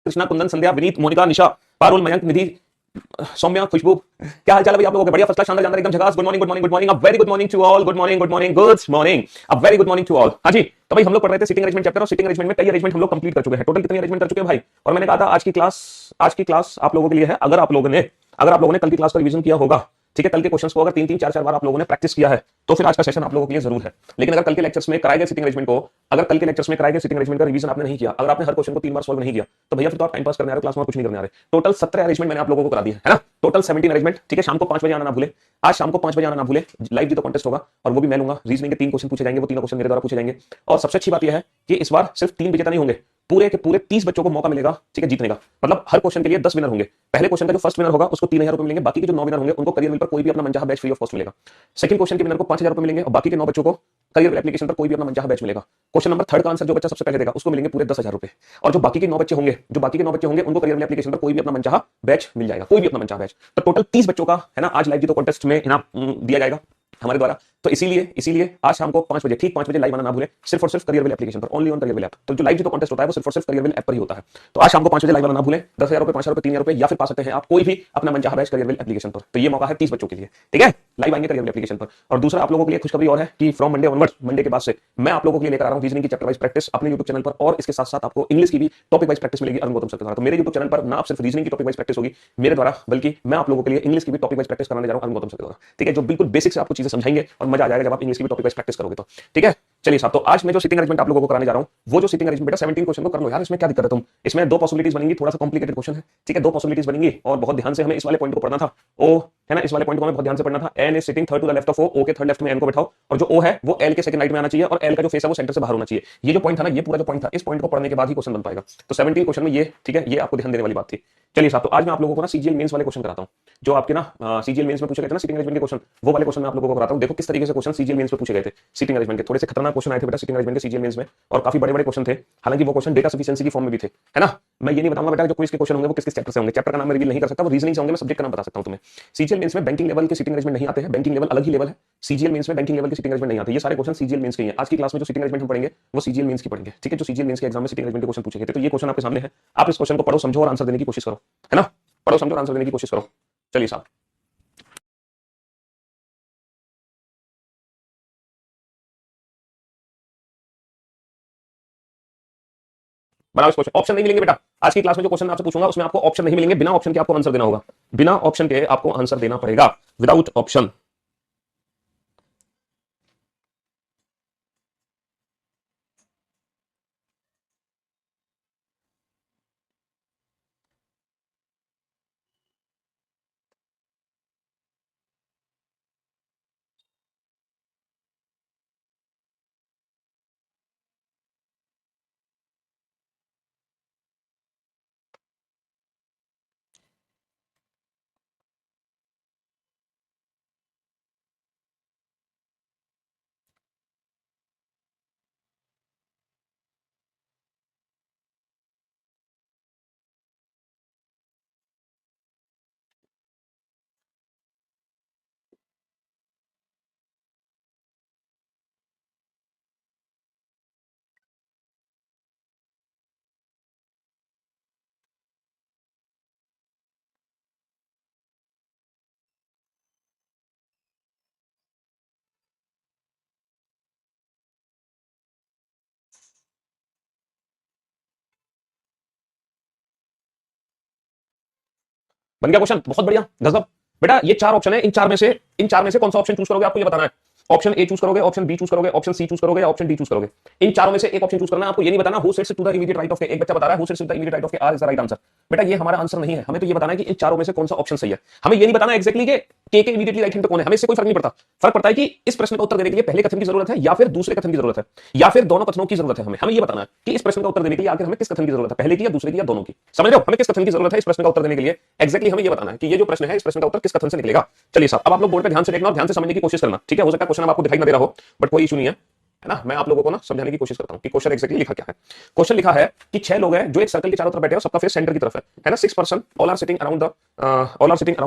कृष्णा, कुंदन, संध्या, विनीत, मोनिका, निशा, पारुल, मयंक, निधि, सौम्या, खुशबू, क्या हाल चाल है भाई आप लोगों के? बढ़िया, फर्स्ट क्लास, शानदार, जानदार, एकदम झकास। Good morning, good morning, good morning, a very good morning to all. Good morning, good morning, good morning, a very good morning to all. हाँ जी, तो भाई हम लोग पढ़ रहे थे सिटिंग अरेंजमेंट चैप्टर, और सिटिंग अरेंजमेंट में कई अरेंजमेंट हम लोग कंप्लीट कर चुके हैं। टोटल कितने अरेंजमेंट कर चुके हैं भाई? और मैंने कहा था आज की क्लास आप लोगों के लिए है। अगर आप लोगों ने कल की क्लास का रिवीजन किया होगा, ठीक है, कल के क्वेश्चंस को अगर 3-3, 4-4 बार आप लोगों ने प्रैक्टिस किया है, तो फिर आज का सेशन आप लोगों के लिए जरूर है। लेकिन अगर कल के लेक्चर्स में कराए गए सिटिंग अरेंजमेंट का रिवीजन आपने नहीं किया, अगर आपने हर क्वेश्चन को 3 बार सॉल्व नहीं किया, तो भैया फिर तो आप टाइम पास करने आ रहे हो, क्लास में कुछ नहीं करने आ रहे। टोटल 17 अरेंजमेंट मैंने आप लोगों को करा दिया है ना, टोटल 17 अरेंजमेंट, ठीक है। शाम को 5 बजे आना ना भूले, आज शाम को 5 बजे आना ना भूले। लाइव जीतो कॉन्टेस्ट होगा और वो भी मैं लूंगा। रीजनिंग के 3 क्वेश्चन पूछे जाएंगे, वो तीनों क्वेश्चन मेरे द्वारा पूछे जाएंगे। और सबसे अच्छी बात यह है कि इस बार सिर्फ 3 विजेता नहीं होंगे, पूरे के पूरे 30 बच्चों को मौका मिलेगा, ठीक है, जीतने का। मतलब हर क्वेश्चन के लिए 10 विनर होंगे। पहले क्वेश्चन का जो फर्स्ट विनर होगा उसको 3000 रुपए मिलेंगे, बाकी के जो 9 विनर होंगे उनको करियर मिल पर कोई भी अपना मनचाहा बैच फ्री ऑफ कॉस्ट मिलेगा। सेकंड क्वेश्चन के विनर को 5000 रुपए मिलेंगे और बाकी के 9 बच्चों को करियर एप्लीकेशन पर कोई भी अपना मनचाहा बैच मिलेगा। क्वेश्चन नंबर 3 का आंसर जो बच्चा सबसे पहले देगा उसको मिलेंगे पूरे 10,000 रुपए। और जो बाकी के 9 बच्चे होंगे उनको करियर एप्लीकेशन पर कोई भी अपना मनचाहा बैच मिल जाएगा, कोई भी अपना मनचाहा बैच। तो टोटल 30 बच्चों का है ना आज लाइव जीतो कॉन्टेस्ट में इनाम दिया जाएगा हमारे द्वारा। तो इसीलिए आज शाम को 5 बजे, ठीक 5 बजे लाइव आना ना भूले, सिर्फ और सिर्फ करियर एप्लीकेशन पर, ओनली ऑन करियर ऐप। तो जो लाइव जीतो कॉन्टेस्ट होता है वो सिर्फ और सिर्फ करियर ऐप पर ही होता है। तो आज शाम को 5 बजे लाइव आना ना भूले। 10,000 रुपए, 5,000 रुपए, 3,000 रुपए, या फिर पा सकते हैं आप कोई भी अपना मनचाहा बैच करियर एप्लीकेशन पर। तो ये मौका है 30 बच्चों के लिए, ठीक है, लाइव आएंगे करियर एप्लीकेशन पर। और दूसरा आप लोगों के लिए खुशखबरी और है कि फ्रॉम मंडे ऑनवर्ड्स, मंडे के बाद से मैं आप लोगों के लिए लेकर आ रहा हूं रीजनिंग की चैप्टर वाइज प्रैक्टिस अपने YouTube चैनल पर, और इसके साथ साथ आपको इंग्लिश की भी टॉपिक वाइज प्रैक्टिस मिलेगी अरुण गौतम सर के द्वारा। तो मेरे YouTube चैनल पर ना आप सिर्फ रीजनिंग की टॉपिक वाइज प्रैक्टिस होगी मेरे द्वारा, बल्कि मैं आप लोगों के लिए इंग्लिश की भी टॉपिक वाइज प्रैक्टिस कराने जा रहा हूं अरुण गौतम सर के द्वारा, ठीक है, जो बिल्कुल बेसिक से आपको चीजें समझाएंगे और मजा आ जाएगा जब आप इंग्लिश की भी टॉपिक वाइज प्रैक्टिस करोगे तो, ठीक है। चलिए साहब, तो आज मैं जो सिटिंग अरेंजमेंट आप लोगों को कराने जा रहा हूं, वो जो सिटिंग अरेंजमेंट बेटा 17 क्वेश्चन को कर लो यार, इसमें क्या दिक्कत है तुम। इसमें 2 पॉसिबिलिटीज बनेंगी, थोड़ा सा कॉम्प्लिकेटेड क्वेश्चन है, ठीक है, 2 पॉसिबिलिटीज बनेंगी और बहुत ध्यान से हमें इस वाले पॉइंट को पढ़ना था। ओ है ना, इस वाले पॉइंट को हमें बहुत ध्यान से पढ़ना था। N is sitting third to the left of O के थर्ड लेफ्ट में एन को बैठाओ, और जो ओ है वो एल के सेकंड राइट में आना चाहिए, और एल का जो फेस है वो सेंटर से बाहर होना चाहिए। ये जो पॉइंट था ना, ये पूरा जो पॉइंट था, इस पॉइंट को पढ़ने के बाद ही क्वेश्चन बन पाएगा। तो 17 क्वेश्चन में ये, ठीक है, ये आपको ध्यान देने वाली बात थी। चलिए साहब, तो आज मैं आप लोगों को ना सीजीएल मेंस वाले क्वेश्चन कराता हूं, जो आपके ना सीजीएल मेंस में पूछे गए थे ना सिटिंग अरेंजमेंट के क्वेश्चन, वो वाले क्वेश्चन मैं आप लोगों को कराता हूं। देखो किस तरीके से क्वेश्चन सीजीएल मेंस में पूछे गए थे सिटिंग अरेंजमेंट के। थोड़े से खतरनाक क्वेश्चन आए थे बेटा सिटिंग अरेंजमेंट के सीजीएल मेंस में, और काफी बड़े-बड़े क्वेश्चन थे। हालांकि वो क्वेश्चन डेटा सफिशिएंसी की फॉर्म में भी थे, है ना। मैं ये नहीं बताऊंगा बेटा जो क्विज के क्वेश्चन होंगे वो किस-किस चैप्टर से होंगे, चैप्टर का नाम मैं रिवील नहीं कर सकता, वो रीजनिंग से होंगे, मैं सब्जेक्ट का नाम बता सकता हूं तुम्हें। सीजीएल मेंस में बैंकिंग लेवल के सिटिंग अरेंजमेंट नहीं आते हैं, बैंकिंग लेवल अलग ही लेवल है। सीजीएल मेंस में बैंकिंग लेवल के सिटिंग अरेंजमेंट नहीं आते। ये सारे क्वेश्चन सीजीएल मेंस के ही हैं। आज की क्लास में जो सिटिंग अरेंजमेंट हम पढ़ेंगे वो सीजीएल मेंस की पढ़ेंगे, ठीक है, जो सीजीएल मेंस के एग्जाम में सिटिंग अरेंजमेंट के क्वेश्चन पूछे गए थे। तो ये क्वेश्चन आपके सामने है, आप इस क्वेश्चन को पढ़ो, समझो और आंसर देने की कोशिश करो, है ना, पढ़ो, समझो, आंसर देने की कोशिश करो। चलिए साहब, बनाओ इस क्वेश्चन। ऑप्शन नहीं मिलेंगे बेटा, आज की क्लास में जो क्वेश्चन आपसे पूछूंगा उसमें आपको ऑप्शन नहीं मिलेंगे, बिना ऑप्शन के आपको आंसर देना होगा, बिना ऑप्शन के आपको आंसर देना पड़ेगा, विदाउट ऑप्शन। बन गया क्वेश्चन, बहुत बढ़िया, गजब। बेटा ये 4 ऑप्शन है, इन चार में से कौन सा ऑप्शन चूज करोगे आपको ये बताना है। ऑप्शन ए चूज करोगे, ऑप्शन बी चूज करोगे, ऑप्शन सी चूज करोगे, या ऑप्शन डी चूज करोगे। इन चारों में से एक ऑप्शन चूज करना है आपको। ये नहीं बताना who sits to the immediate right of K. एक बच्चा बता रहा है who sits to the immediate right of K R is the right answer. बेटा ये हमारा आंसर नहीं है, हमें तो ये बताना है कि इन चारों में से कौन सा ऑप्शन सही है। हमें ये नहीं बताना एक्जैक्टली के इमीडिएटली राइट हैंड पे कौन है, हमें इससे कोई फर्क नहीं पड़ता। फर्क पड़ता है कि इस प्रश्न का उत्तर देने के लिए पहले कथन की जरूरत है या फिर दूसरे कथन की जरूरत है, या फिर दोनों कथनों की जरूरत है। हमें ये बताना है कि इस प्रश्न का उत्तर देने के लिए आखिर हमें किस कथन की जरूरत है, पहले की या दूसरे की या दोनों की। समझ रहे हो, हमें किस कथन की जरूरत है इस प्रश्न का उत्तर देने के लिए। एक्जैक्टली हमें ये बताना है कि ये जो प्रश्न है इस प्रश्न का उत्तर किस कथन से निकलेगा। चलिए साहब, अब आप लोग बोर्ड पे ध्यान से देखना और ध्यान से समझने की कोशिश करना, ठीक है। हो सकता है क्वेश्चन आपको दिखाई ना दे रहा हो, बट कोई इशू नहीं है, है ना। मैं आप लोगों को ना समझाने की कोशिश करता हूं कि क्वेश्चन एक्जैक्टली लिखा क्या है। क्वेश्चन लिखा है कि 6 लोग हैं जो एक सर्कल के चारों तरफ बैठे हैं, सबका फेस सेंटर की तरफ है ना। 6 person all are sitting around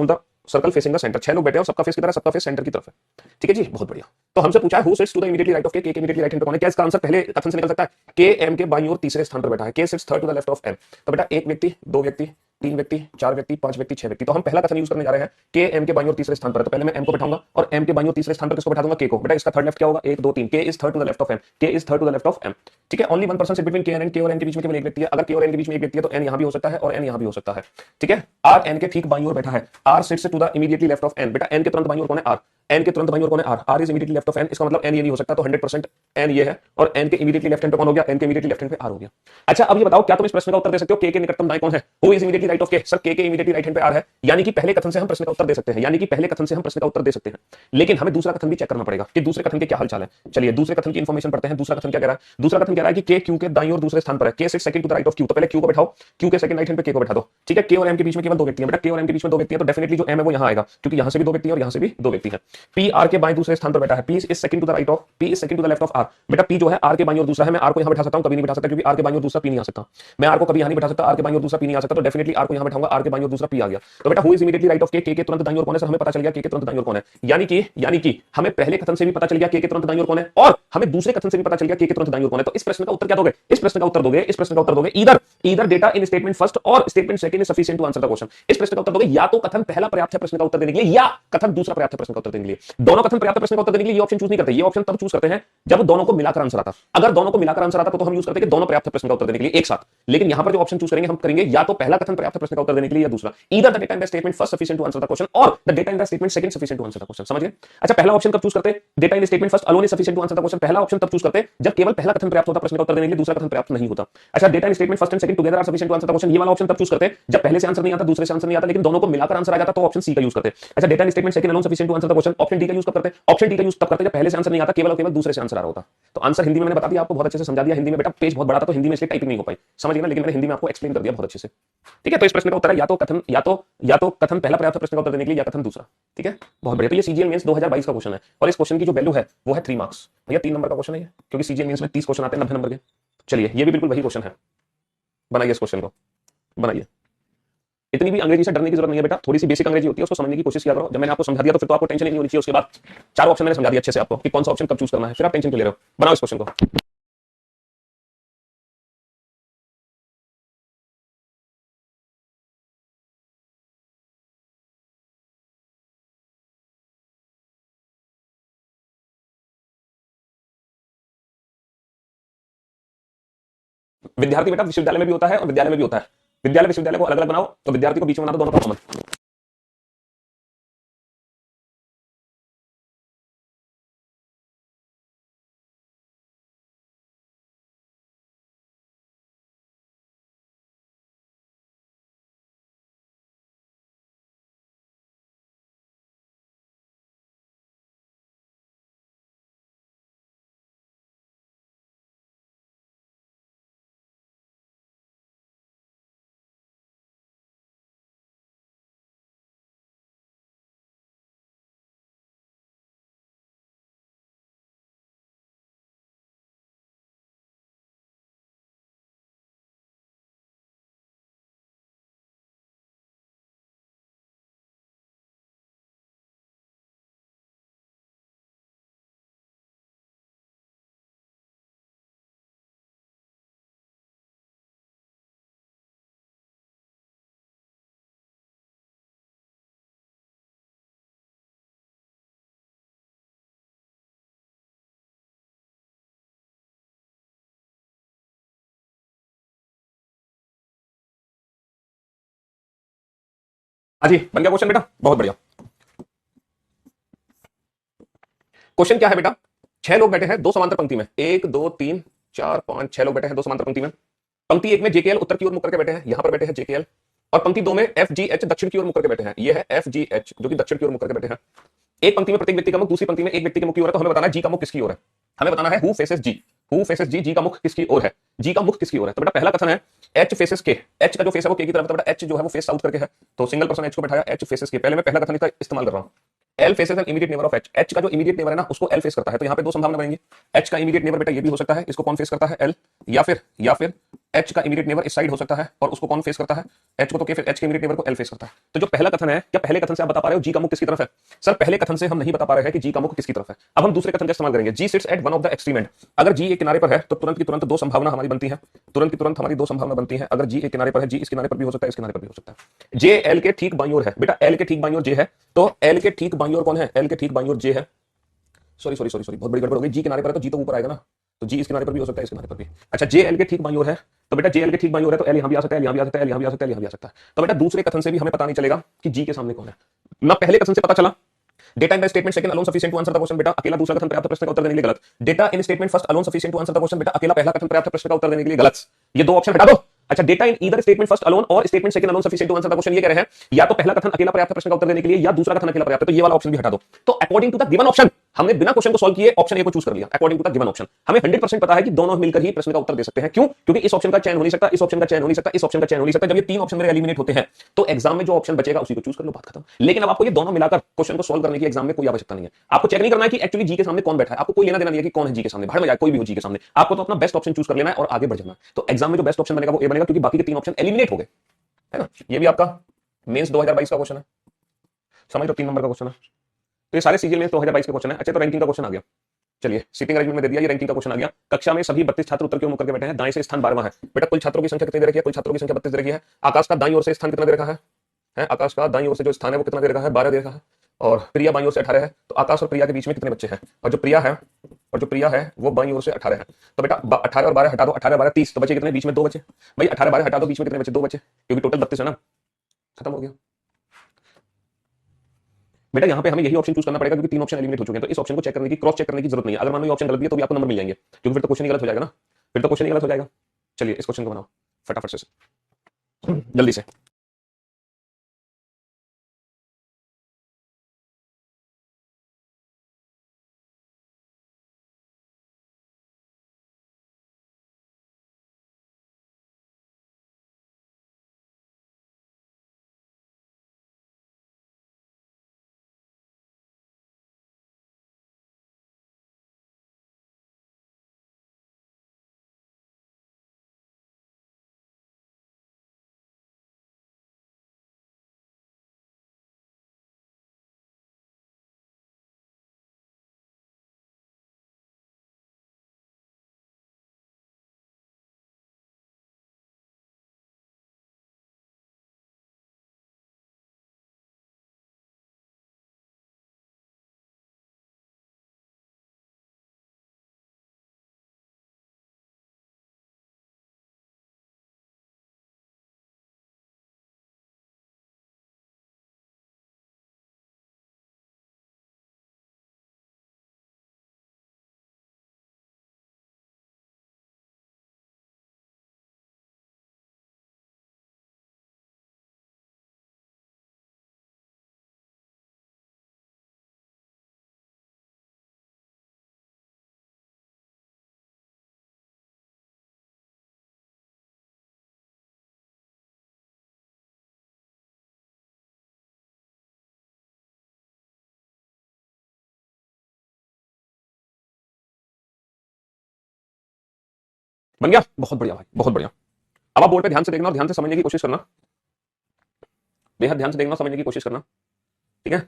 the circle facing the centre, 6 लोग बैठे हैं और सबका फेस की तरह, सबका फेस सेंटर की तरफ है। ठीक है जी, बहुत बढ़िया। तो हमसे पूछा है who sits to the immediately right of K immediately right hand पे कौन है? क्या इसका आंसर पहले कथन से निकल सकता है? के एम के बाईं ओर तीसरे स्थान पर बैठा है, K sits third to the left of M. तो बेटा एक व्यक्ति, दो व्यक्ति, तीन व्यक्ति, चार व्यक्ति, पांच व्यक्ति, छह व्यक्ति। तो हम पहला कथन यूज करने जा रहे हैं के एम के बाईं ओर तीसरे स्थान पर। तो पहले मैं एम को बैठाऊंगा और एम के बाईं ओर तीसरे स्थान पर किसको बैठा दूंगा? के को। बेटा इसका थर्ड लेफ्ट क्या होगा? 1 2 3, K is third to the left of M, K is third to the left of M. ठीक है, only 1% sit between K and K और एन के बीच में केवल एक व्यक्ति है। अगर के और एन के बीच में एक व्यक्ति है तो एन यहां भी हो सकता है और एन यहां भी हो सकता है। ठीक है, आर एन के ठीक बाईं ओर बैठा है, R sits to the immediately left of N. बेटा एन के तुरंत बाईं ओर कौन है? आर। एन के तुरंत बाईं ओर कौन है? R. R is immediately left of N, इसका मतलब एन ये नहीं हो सकता, तो 100% एन ये है और एन के इमीडिएटली लेफ्ट हैंड पे कौन हो गया? एन के इमीडिएटली लेफ्ट हैंड पे आर हो गया। अच्छा अब ये बताओ क्या तुम इस प्रश्न का उत्तर दे सकते हो के निकटतम दाएं कौन है? Who is immediately right of के? सर के इमीडिएटली राइट हैंड पे आर है, यानी कि पहले कथन से हम प्रश्न का उत्तर दे सकते हैं, यानी कि पहले कथन से हम प्रश्न का उत्तर दे सकते हैं। लेकिन हमें दूसरा कथन भी चेक करना पड़ेगा कि दूसरे कथन के क्या हालचाल है। चलिए दूसरे कथन की इंफॉर्मेशन पढ़ते हैं। दूसरा कथन क्या कह रहा है? दूसरा कथन कह रहा है कि के क्यू के दाईं ओर दूसरे स्थान पर है, K sits second to the right of Q. तो पहले क्यू को बैठाओ, क्यू के सेकंड राइट हैंड पे के को बैठा दो। ठीक है, के और एम के बीच में केवल दो व्यक्ति हैं। बेटा के और एम के बीच में दो व्यक्ति हैं तो डेफिनेटली जो एम है वो यहां आएगा, क्योंकि यहां से भी दो व्यक्ति हैं और यहां से भी दो व्यक्ति हैं। पी आर के बाईं दूसरे स्थान पर बैठा है, P is second to the right of, P is second to the left of R. बेटा पी जो है आर के बाईं ओर दूसरा है, मैं आर को यहां बैठा सकता हूं, कभी नहीं बैठा सकता क्योंकि आर के बाईं ओर दूसरा पी नहीं आ सकता। मैं आर को कभी यहां नहीं बैठा सकता, आर के बाईं ओर दूसरा पी नहीं आ सकता, तो डेफिनेटली आर को यहां बैठाऊंगा, आर के बाईं ओर दूसरा पी आ गया। तो बेटा who is immediately right of के तुरंत दाईं ओर कौन है? सर हमें पता चल गया के तुरंत दाईं ओर कौन है, यानी कि हमें पहले कथन से भी पता चल गया के तुरंत दाईं ओर कौन है और हमें दूसरे कथन से भी पता चल गया के तुरंत दाईं ओर कौन है। तो इस प्रश्न का उत्तर क्या दोगे? इस प्रश्न का उत्तर दोगे, इस प्रश्न का उत्तर दोगे either data in statement first और statement second is sufficient to answer the question. इस प्रश्न का उत्तर दोगे या तो कथन पहला पर्याप्त है प्रश्न का उत्तर देने के लिए या कथन दूसरा पर्याप्त है प्रश्न का उत्तर देने के लिए। दोनों कथन पर्याप्त प्रश्न का उत्तर देने के लिए ये ऑप्शन चूज नहीं करते, ये ऑप्शन तब चूज करते हैं जब दोनों को मिलाकर आंसर आता। अगर दोनों को मिलाकर आंसर आता तो हम यूज करते हैं कि दोनों पर्याप्त प्रश्न का उत्तर देने के लिए एक साथ। लेकिन यहां पर जो ऑप्शन चूज करेंगे हम करेंगे या तो पहला कथन पर्याप्त प्रश्न का उत्तर देने के लिए या दूसरा। Either the data in the statement first sufficient to answer the question और the data in the statement second sufficient to answer the question. समझ गए? अच्छा पहला ऑप्शन कब चूज करते हैं? Data in statement first alone is sufficient to answer the question. पहला option तब चूज करते हैं जब केवल पहला कथन पर्याप्त होता प्रश्न का उत्तर देने के लिए, दूसरा कथन पर्याप्त नहीं होता। अच्छा data in statement first and second together are sufficient to answer the question, ये वाला ऑप्शन तब चूज करते हैं जब पहले से आंसर नहीं आता, दूसरे से आंसर नहीं आता, लेकिन दोनों को मिलाकर आंसर आ जाता, तो ऑप्शन सी का यूज करते हैं। अच्छा data in statement second alone sufficient to answer the question, option D का यूज कब करते हैं? ऑप्शन डी का यूज तब करते हैं जब पहले से आंसर नहीं आता, केवल और केवल दूसरे से आंसर आ रहा होता। तो आंसर हिंदी में मैंने बता दिया आपको, बहुत अच्छे से समझा दिया। हिंदी में बेटा पेज बहुत बड़ा था तो हिंदी में इसलिए टाइपिंग नहीं हो पाई, समझ गए ना? लेकिन मैंने हिंदी में आपको एक्सप्लेन कर दिया बहुत अच्छे से। ठीक है, तो इस प्रश्न का उत्तर है या तो कथन पहला पर्याप्त प्रश्न का उत्तर देने के लिए या कथन दूसरा। ठीक है, बहुत बढ़िया। तो ये सीजीएल मेंस 2022 का क्वेश्चन है और इस क्वेश्चन की जो वैल्यू है वो है 3 मार्क्स। भैया 3 नंबर का क्वेश्चन है ये, क्योंकि सीजीएल मेंस में 30 क्वेश्चन आते हैं 90 नंबर के। चलिए ये भी बिल्कुल वही क्वेश्चन है, बनाइए इस क्वेश्चन को, बनाइए। इतनी भी अंग्रेजी से डरने की जरूरत नहीं है बेटा, थोड़ी सी बेसिक अंग्रेजी होती है, उसको समझने की कोशिश किया करो। जब मैंने आपको समझा दिया तो फिर तो आपको टेंशन ही नहीं होनी चाहिए। उसके बाद 4 ऑप्शन मैंने समझा दिया अच्छे से आपको कि कौन सा ऑप्शन कब चूज करना है, फिर आप टेंशन क्यों ले रहे हो? बनाओ इस क्वेश्चन को। विद्यार्थी बेटा विश्वविद्यालय में भी होता है और विद्यालय में भी होता है। विद्यालय विश्वविद्यालय को अलग अलग बनाओ तो विद्यार्थी को बीच में बना दो, दोनों का कॉमन। हाँ जी, बन गया क्वेश्चन बेटा, बहुत बढ़िया। क्वेश्चन क्या है बेटा? 6 लोग बैठे हैं दो समांतर पंक्ति में, 1 2 3 4 5 6 लोग बैठे हैं दो समांतर पंक्ति में। पंक्ति 1 में जेकेएल उत्तर की ओर मुख करके बैठे हैं, यहां पर बैठे हैं जेकेएल, और पंक्ति 2 में एफजीएच दक्षिण की ओर मुख करके बैठे हैं, ये है एफजीएच जो कि दक्षिण की ओर मुख करके बैठे हैं। एक पंक्ति में प्रत्येक व्यक्ति का मुख, दूसरी पंक्ति में एक व्यक्ति के मुख की ओर है, तो हमें बताना है जी का मुख किसकी ओर है। हमें बताना है who faces G, who faces G, G का मुख किसकी ओर है, जी का मुख किसकी ओर है। तो बेटा पहला कथन है एच फेसेस के, एच का जो फेस है वो के की तरफ है, तो बेटा एच जो है वो फेस साउथ करके है, तो सिंगल पर्सन एच को बैठाया, एच फेसेस के। पहले मैं पहला कथन का इस्तेमाल कर रहा हूं, L faces N immediate neighbour of H। H का जो इमीडिएट नेबर है ना उसको L फेस करता है, तो यहाँ पे दो संभावना बनेंगी। H का इमीडिएट नेबर बेटा ये भी हो सकता है, इसको कौन फेस करता है? L। या फिर H का इमीडिएट नेबर इस साइड हो सकता है और उसको कौन फेस करता है? H को। तो फिर H के इमीडिएट नेबर को L फेस करता है। तो जो पहला कथन है, क्या पहले कथन से आप बता पा रहे हो G का मुख किसकी तरफ है? सर पहले कथन से हम नहीं बता पा रहे हैं कि G का मुख किसकी तरफ है। अब हम दूसरे कथन का इस्तेमाल करेंगे, G seats eight one of the extreme and. अगर G एक किनारे पर है तो तुरंत की तुरंत दो संभावना हमारी बनती है, तुरंत की तुरंत हमारी दो संभावना बनती है। अगर G एक किनारे पर है, G इस किनारे पर भी हो सकता है, इस किनारे पर भी हो सकता है। J L के ठीक बाईं ओर है बेटा, L के ठीक बाईं ओर J है, तो L के ठीक बाईं ओर कौन है? L के ठीक बाईं ओर J है। सॉरी बहुत बड़ी गड़बड़ हो गई। G किनारे पर है तो G तो ऊपर आएगा ना, तो G इस किनारे पर भी हो सकता है, इस किनारे पर भी। अच्छा J L के ठीक बाईं ओर है, तो बेटा J L के ठीक बाईं ओर है तो L यहां भी आ सकता है, यहां भी आ सकता है, यहां भी आ सकता है, यहां भी आ सकता है। तो बेटा दूसरे कथन से भी हमें पता नहीं चलेगा कि G के सामने कौन है ना। पहले कथन से पता चला data in the statement second alone sufficient to answer the question. बेटा अकेला दूसरा कथन पर्याप्त प्रश्न का उत्तर देने के लिए गलत। Data in statement first alone sufficient to answer the question. बेटा अकेला पहला कथन पर्याप्त प्रश्न का उत्तर देने के लिए गलत। ये दो ऑप्शन हटा दो। अच्छा data in either statement first alone और statement second alone sufficient to answer the question, ये कह रहे हैं या तो पहला कथन अकेला पर्याप्त प्रश्न का उत्तर देने के लिए या दूसरा कथन अकेला पर्याप्त, तो ये वाला ऑप्शन भी हटा दो। तो according to the given option हमने बिना क्वेश्चन को सॉल्व किए ऑप्शन ए को चूज कर लिया। According to the given option हमें 100% पता है कि दोनों मिलकर ही प्रश्न का उत्तर दे सकते हैं। क्यों? क्योंकि इस ऑप्शन का चयन हो नहीं सकता, इस ऑप्शन का चयन हो नहीं सकता, इस ऑप्शन का चयन हो नहीं सकता। जब ये तीन ऑप्शन मेरे एलिमिनेट होते हैं तो एग्जाम में जो ऑप्शन बचेगा उसी को चूज कर लो, बात खत्म। लेकिन अब आपको ये दोनों मिलाकर क्वेश्चन को सॉल्व करने की एग्जाम में कोई आवश्यकता नहीं है। आपको चेक नहीं करना है कि एक्चुअली जी के सामने कौन बैठा है, आपको कोई लेना देना नहीं है कि कौन है जी के सामने, बाहर में जाए कोई भी हो जी के सामने। आपको तो अपना बेस्ट ऑप्शन चूज कर लेना है और आगे बढ़ जाना है। तो एग्जाम में जो बेस्ट ऑप्शन बनेगा वो ए बनेगा, क्योंकि बाकी के तीन ऑप्शन एलिमिनेट हो गए, है ना। ये भी आपका मेंस 2022 का क्वेश्चन है, समझ लो 3 नंबर का क्वेश्चन है। तो ये सारे सीजीएल में 2022 के क्वेश्चन है। अच्छा तो रैंकिंग का क्वेश्चन आ गया, चलिए सीटिंग अरेंजमेंट में दे दिया, ये रैंकिंग का क्वेश्चन आ गया। कक्षा में सभी 32 छात्र उत्तर क्यों मुख करके बैठे हैं? दाएं से स्थान 12वां है बेटा। कुल छात्रों की संख्या कितनी दे रखी है? कुल छात्रों की संख्या 32 दे रखी है। आकाश का दाईं ओर से स्थान कितना दे रखा है? आकाश का दाईं ओर से जो स्थान है वो कितना दे रखा है? 12 दे रखा है। और प्रिया बाईं ओर से 18 है। तो आकाश और प्रिया के बीच में कितने बच्चे हैं? और जो प्रिया है वो बाईं ओर से 18 है। तो बेटा 18 और 12 हटा दो, 18 12 30, तो बचे कितने? बीच में 2 बचे भाई। 18 12 हटा दो, बीच में कितने बचे? 2 बचे, क्योंकि टोटल 32 है ना, खत्म हो गया बेटा। यहाँ पे हमें यही ऑप्शन चूज करना पड़ेगा क्योंकि तीन ऑप्शन एलिमिनेट हो चुके हैं। तो इस ऑप्शन को चेक करने की, क्रॉस चेक करने की जरूरत नहीं है। अगर मान लो ये ऑप्शन गलत भी है तो भी आपको नंबर मिल जाएंगे, क्योंकि फिर तो क्वेश्चन ही गलत हो जाएगा ना, फिर तो क्वेश्चन ही गलत हो जाएगा। चलिए इस क्वेश्चन को बनाओ फटाफट से जल्दी से। बन गया, बहुत बढ़िया भाई, बहुत बढ़िया। अब आप बोर्ड पे ध्यान से देखना और ध्यान से समझने की कोशिश करना, बेहद ध्यान से देखना, समझने की कोशिश करना, ठीक है।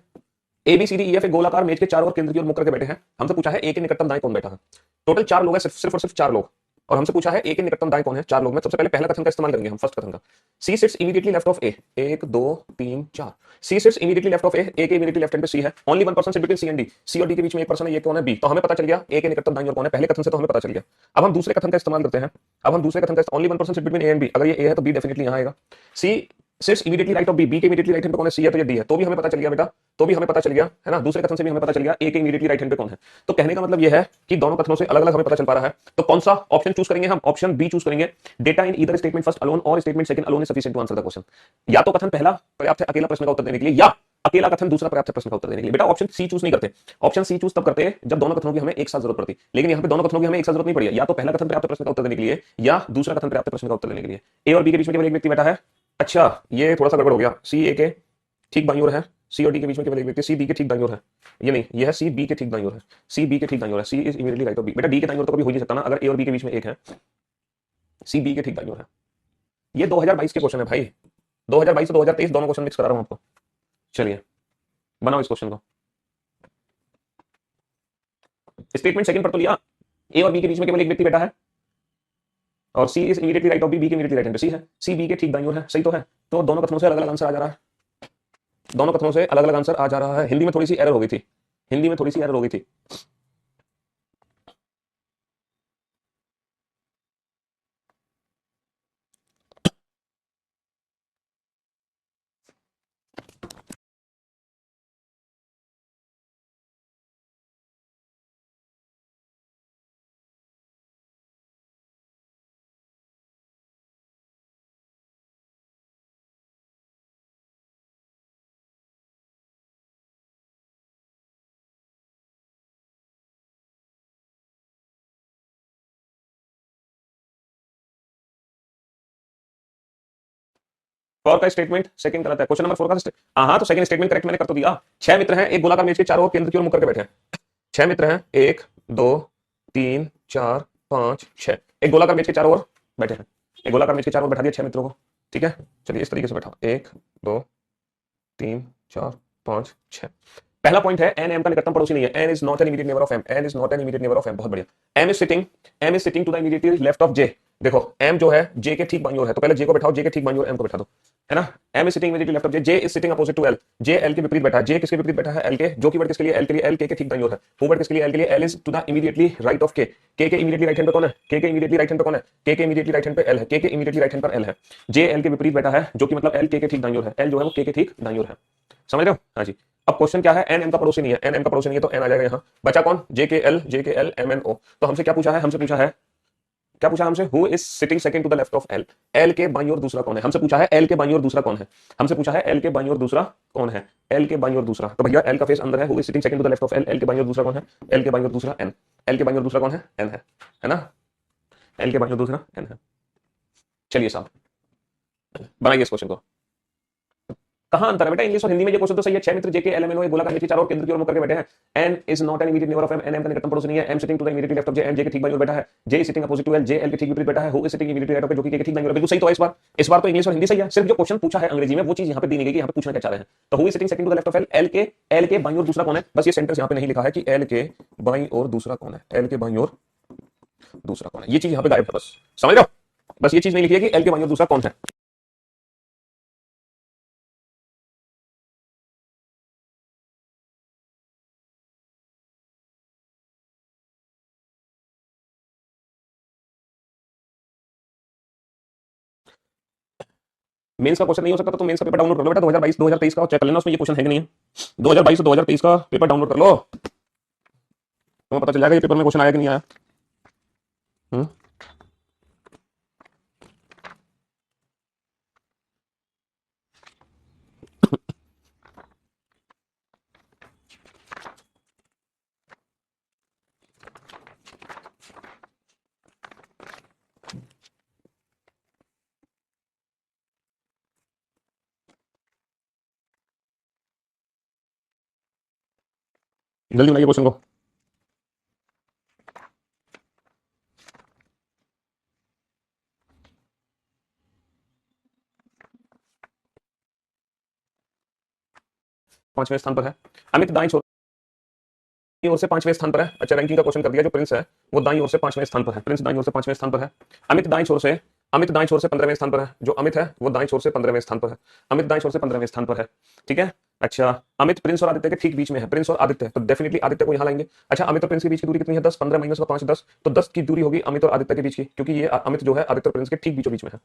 ABCDEF एक गोलाकार मेज के चारों ओर केंद्र की ओर मुख करके बैठे हैं। हमसे पूछा है ए के निकटतम दाएं कौन बैठा है। टोटल 4 लोग हैं, सिर्फ और सिर्फ 4 लोग, और हमसे पूछा है ए के निकटतम दाएं कौन है। 4 लोग में सबसे पहले पहला कथन का इस्तेमाल करेंगे हम, फर्स्ट कथन का। C sits immediately left of A. 1 2 3 4। C sits immediately left of A. A के इमीडिएटली लेफ्ट हैंड पे सी है। Only one person sit between C and D. C और डी के बीच में एक पर्सन है, ये कौन है? बी। तो हमें पता चल गया ए के निकटतम दाईं ओर कौन है, पहले कथन से तो हमें पता चल गया। अब हम दूसरे कथन का इस्तेमाल करते हैं। अब हम दूसरे कथन का, only one person sit between A and B, अगर ये ए है तो बी डेफिनेटली यहां आएगा। C sits immediately right of B. B के इमीडिएटली राइट हैंड पे कौन है? सी है, तो ये डी है, तो भी हमें पता चल गया बेटा, तो भी हमें पता चल गया, है ना। दूसरे कथन से भी हमें पता चल गया ए के इमीडिएटली राइट हैंड पे कौन है। तो कहने का मतलब यह है कि दोनों कथनों से अलग अलग हमें पता चल पा रहा है। तो कौन सा ऑप्शन चूज करेंगे हम? ऑप्शन बी चूज करेंगे। Data in either statement first alone और statement second alone is sufficient to answer the question. या तो कथन पहला पर्याप्त है अकेला प्रश्न का उत्तर देने के लिए, या अकेला कथन दूसरा पर्याप्त है प्रश्न का उत्तर देने के लिए। बेटा ऑप्शन सी चूज नहीं करते। ऑप्शन सी चूज तब करते हैं जब दोनों कथनों की हमें एक साथ जरूरत पड़ती, लेकिन यहाँ पे दोनों कथनों की हमें एक साथ जरूरत नहीं पड़ी है। या तो पहला कथन पर्याप्त प्रश्न का उत्तर देने के लिए या दूसरा कथन पर्याप्त प्रश्न का उत्तर देने के लिए। ए और बी के बीच में केवल एक व्यक्ति बैठा है। अच्छा ये थोड़ा सा गड़बड़ हो गया। सी ए के ठीक बाईं ओर है, सी और डी के बीच में केवल एक व्यक्ति, सी बी के ठीक दाईं ओर है। ये नहीं, ये है सी बी के ठीक दाईं ओर है, सी बी के ठीक दाईं ओर है, C is immediately right of B. बेटा डी के दाईं ओर तो कभी हो ही नहीं सकता ना, अगर ए और बी के बीच में एक है, सी बी के ठीक दाईं ओर है। ये 2022 के क्वेश्चन है भाई, 2022 से 2023 दोनों क्वेश्चन मिक्स करा रहा हूं आपको। चलिए बनाओ इस क्वेश्चन को। स्टेटमेंट सेकंड पर तो लिया, ए और बी के बीच में केवल एक व्यक्ति बैठा है और C is immediately right of B, B के इमीडिएटली राइट हैंड पे सी है, सी बी के ठीक दाईं ओर है, सही तो है। तो दोनों कथनों से अलग अलग आंसर आ जा रहा है, दोनों कथनों से अलग अलग आंसर आ जा रहा है। हिंदी में थोड़ी सी एरर हो गई थी, हिंदी में थोड़ी सी एरर हो गई थी। फोर का स्टेटमेंट सेकंड गलत है, क्वेश्चन नंबर 4 का हाँ तो सेकंड स्टेटमेंट करेक्ट मैंने कर तो दिया। 6 मित्र हैं, एक गोलाकार मेज के चारों ओर केंद्र की ओर मुख करके बैठे हैं। 6 मित्र हैं, 1 2 3 4 5 6, एक गोलाकार मेज के चारों ओर बैठे हैं, एक गोलाकार मेज के चारों ओर बैठा दिया 6 मित्रों को, ठीक है। चलिए इस तरीके से बैठा, 1 2 3 4 5 6। पहला पॉइंट है एन एम का निकटतम पड़ोसी नहीं है, N is not an immediate neighbour of M, N is not an immediate neighbour of M. बहुत बढ़िया। M is sitting to the immediately left of J. देखो एम जो है जे के ठीक बाईं ओर है, तो पहले जे को बैठाओ, जे के ठीक बाईं ओर एम को बैठा दो, है ना। M is sitting immediately left of J, J is sitting opposite to L, J L के विपरीत बैठा है। जे किसके विपरीत बैठा है? एल के। जो की वर्ड किसके लिए? एल के लिए। एल के ठीक दाईं ओर है। हु वर्ड किसके लिए? एल के लिए। L is to the immediately right of K, K immediately right hand पे कौन है? के इमीडिएटली राइट हैंड पे कौन है? के इमीडिएटली राइट हैंड पे एल है, के इमीडिएटली राइट हैंड पर एल है। जे एल के विपरीत बैठा है, जो कि मतलब एल के ठीक दाईं ओर है, एल जो है वो के ठीक दाईं ओर है। समझ रहे हो? हाँ जी। अब क्वेश्चन क्या है? एन एम का पड़ोसी नहीं है, एन एम का पड़ोसी नहीं है तो एन आ जाएगा यहाँ। बचा कौन? जे के एल एम एन ओ। तो हमसे क्या पूछा है? हमसे पूछा है, क्या पूछा हमसे? Who is sitting second to the left of L, L के बाईं ओर दूसरा कौन है? हमसे पूछा है एल के बाईं ओर दूसरा कौन है, हमसे पूछा है एल के बाईं ओर दूसरा कौन है, एल के बाईं ओर दूसरा। तो भैया एल का फेस अंदर है, who is sitting second to the left of L, L के बाईं ओर दूसरा कौन है? एल के बाईं ओर दूसरा एन, एल के बाईं ओर दूसरा कौन है? एन है ना, एल के बाईं ओर दूसरा एन है। चलिए साहब बनाइए इस क्वेश्चन को। कहां अंतर है बेटा इंग्लिश और हिंदी में? ये क्वेश्चन तो सही है। 6 मित्र जेके एल एम एन ओ गोलाकार नीचे चारों ओर केंद्र की ओर मुख करके बैठे हैं। N is not an immediate neighbour of M, N M का निकटतम पड़ोसी नहीं है। M sitting to the immediately left of J, M J के ठीक बाईं ओर बैठा है। J is sitting opposite to L, J L के ठीक विपरीत बैठा है। Who is sitting immediately right of, जो कि के ठीक दाईं ओर। बिल्कुल सही तो है। इस बार तो इंग्लिश और हिंदी सही है, सिर्फ जो क्वेश्चन पूछा है अंग्रेजी में वो चीज यहाँ पे दी नहीं गई, यहाँ पे पूछना क्या चाह रहे हैं। तो who is sitting second to the left of L, L के बाईं ओर दूसरा कौन है? बस ये सेंटेंस यहाँ पे नहीं लिखा है कि एल के बाईं ओर दूसरा कौन है, एल के बाईं ओर दूसरा कौन है, ये चीज यहाँ पे गायब है। बस समझ रहे हो? बस ये चीज नहीं लिखी है कि एल के बाईं ओर दूसरा कौन है। मेंस का क्वेश्चन नहीं हो सकता तो मेंस का पेपर डाउनलोड कर लो बेटा, 2022 2023 का, चेक कर लेना उसमें ये क्वेश्चन है कि नहीं है। 2022 और 2023 का पेपर डाउनलोड कर लो, तुम्हें पता चल जाएगा ये पेपर में क्वेश्चन आया कि नहीं आया। हम्म जल्दी बनाइए क्वेश्चन को। पांचवें स्थान पर है अमित, दाईं ओर से पांचवें स्थान पर है। अच्छा रैंकिंग का क्वेश्चन कर दिया। जो प्रिंस है वो दाईं ओर से पांचवें स्थान पर है, प्रिंस दाईं ओर से पांचवें स्थान पर है। अमित दाईं ओर से 15वें स्थान पर है। जो अमित है वो दाईं ओर से 15वें स्थान पर है, अमित दाईं ओर से 15वें स्थान पर है, ठीक है। अच्छा अमित प्रिंस और आदित्य के ठीक बीच में है, प्रिंस और आदित्य, तो डेफिनेटली आदित्य को यहाँ लाएंगे। अच्छा अमित और प्रिंस के बीच की दूरी कितनी है? 10, 15 माइनस 5 10, तो 10 की दूरी होगी अमित और आदित्य के बीच की, क्योंकि ये अमित जो है आदित्य और प्रिंस के ठीक बीचों बीच में है,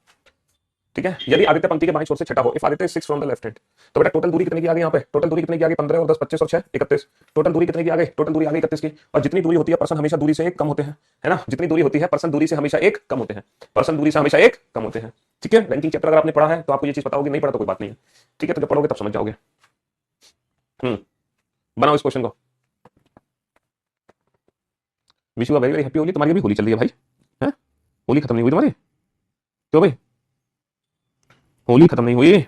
ठीक है। यदि आदित्य पंक्ति के बाईं ओर से छठा हो, if Aditya 6 from the left hand, तो बेटा टोटल दूरी कितने की आ गई यहाँ पे? टोटल दूरी कितने की आ गई? 15 और 10 25 और 6 31। टोटल दूरी कितने की आ गई? टोटल दूरी आ गई 31 की। और जितनी दूरी होती है पर्सन हमेशा दूरी से एक कम होते हैं, है ना। जितनी दूरी होती है पर्सन दूरी से हमेशा एक कम होते हैं, पर्सन दूरी से हमेशा एक कम होते हैं, ठीक है। रैंकिंग चैप्टर अगर आपने पढ़ा है तो आपको ये चीज पता होगी, नहीं पढ़ा तो कोई बात नहीं है, ठीक है। तो जब पढ़ोगे तब समझ जाओगे। बनाओ इस क्वेश्चन को। Wish you a very very happy Holi. तुम्हारी अभी होली चल रही है भाई, है? होली खत्म नहीं हुई तुम्हारी? क्यों भाई होली खत्म नहीं हुई?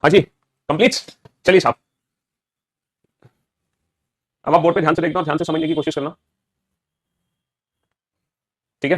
हाँ जी, कंप्लीट। चलिए साहब, अब आप बोर्ड पे ध्यान से देखना और ध्यान से समझने की कोशिश करना, ठीक है?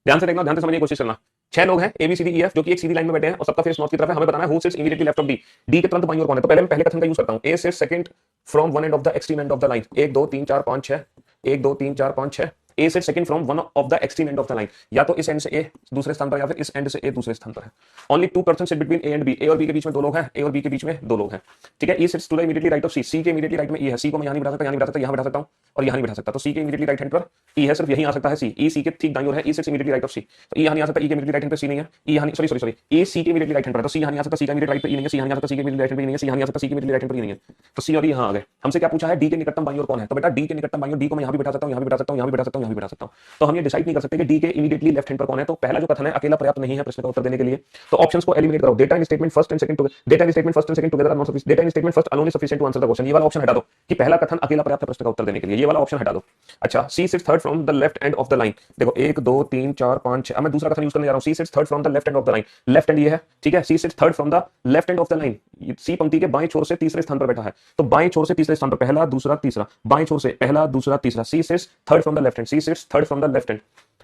ध्यान से देखना, ध्यान से समझने की कोशिश करना। 6 लोग हैं A B C D E F, जो कि एक सीधी लाइन में बैठे हैं और सबका फेस नॉर्थ की तरफ है। हमें बताना है who seats immediately left of D. D के तुरंत बाईं ओर कौन है? तो पहले मैं पहले कथन का यूज करता हूं, A sits second from one end of the extreme end of the line. 1 2 3 4 5 6, 1 2 3 4 5 6। A sits second from one of the extreme end of the line, या तो इस एंड से ए दूसरे स्थान पर या फिर इस एंड से ए दूसरे स्थान पर है। Only 2 person sit between A and B. A और बी के बीच में 2 लोग हैं, ए और बी के बीच में 2 लोग हैं, ठीक है? E sits to the immediately right of C. C के इमीडिएटली राइट में ई है। सी को मैं यहां नहीं बिठा सकता, यहां नहीं बिठा सकता, यहां बिठा सकता हूं और यहां नहीं बिठा सकता। तो सी के इमीडिएटली राइट हैंड पर ई है, सिर्फ यही आ सकता है सी। ई सी के ठीक दाईं ओर है, E seats immediately right of सी। तो ई यहां नहीं आ सकता, ई के इमीडिएटली राइट हैंड पे सी नहीं है, ई यहां सॉरी सॉरी सॉरी ई सी के इमीडिएटली राइट हैंड पर है, तो सी यहां नहीं आ सकता, सी का इमीडिएट राइट पे ई नहीं है, सी यहां नहीं आ सकता, सी के इमीडिएट राइट हैंड पे ई नहीं है, सी यहां नहीं आ सकता, सी के इमीडिएट राइट हैंड पर ई नहीं है। तो सी और ई यहां आ गए। हमसे क्या पूछा है? डी के निकटतम बाईं ओर कौन है? तो बेटा डी के निकटतम बाईं ओर, डी को मैं यहां भी बिठा सकता हूं, यहां भी बिठा सकता हूं, यहां भी बिठा सकता हूं, यहां भी बिठा सकता हूं। तो हम ये डिसाइड नहीं कर सकते कि डी के इमीडिएटली लेफ्ट हैंड पर कौन है। तो पहला जो कथन है अकेला पर्याप्त नहीं है प्रश्न का उत्तर देने के लिए, तो ऑप्शंस को एलिमिनेट करो। Data in statement first and second together, data in statement first and second together are not sufficient, data in statement first alone is sufficient to answer the question. ये वाला ऑप्शन हटा दो कि पहला कथन अकेला पर्याप्त है प्रश्न का उत्तर देने के लिए, ये वाला ऑप्शन हटा दो। अच्छा, C sits third from the left end of the line. देखो 1 2 3 4 5 6, अब मैं दूसरा कथन यूज करने जा रहा हूं। C sits third from the left end of the line, left end ये है, ठीक है? C sits third from the left end of the line, C पंक्ति के बाएं छोर से तीसरे स्थान पर बैठा है। तो बाएं छोर से तीसरे स्थान पर, पहला दूसरा तीसरा, बाएं छोर से पहला दूसरा तीसरा। C sits third from the left end, C sits third from the left end,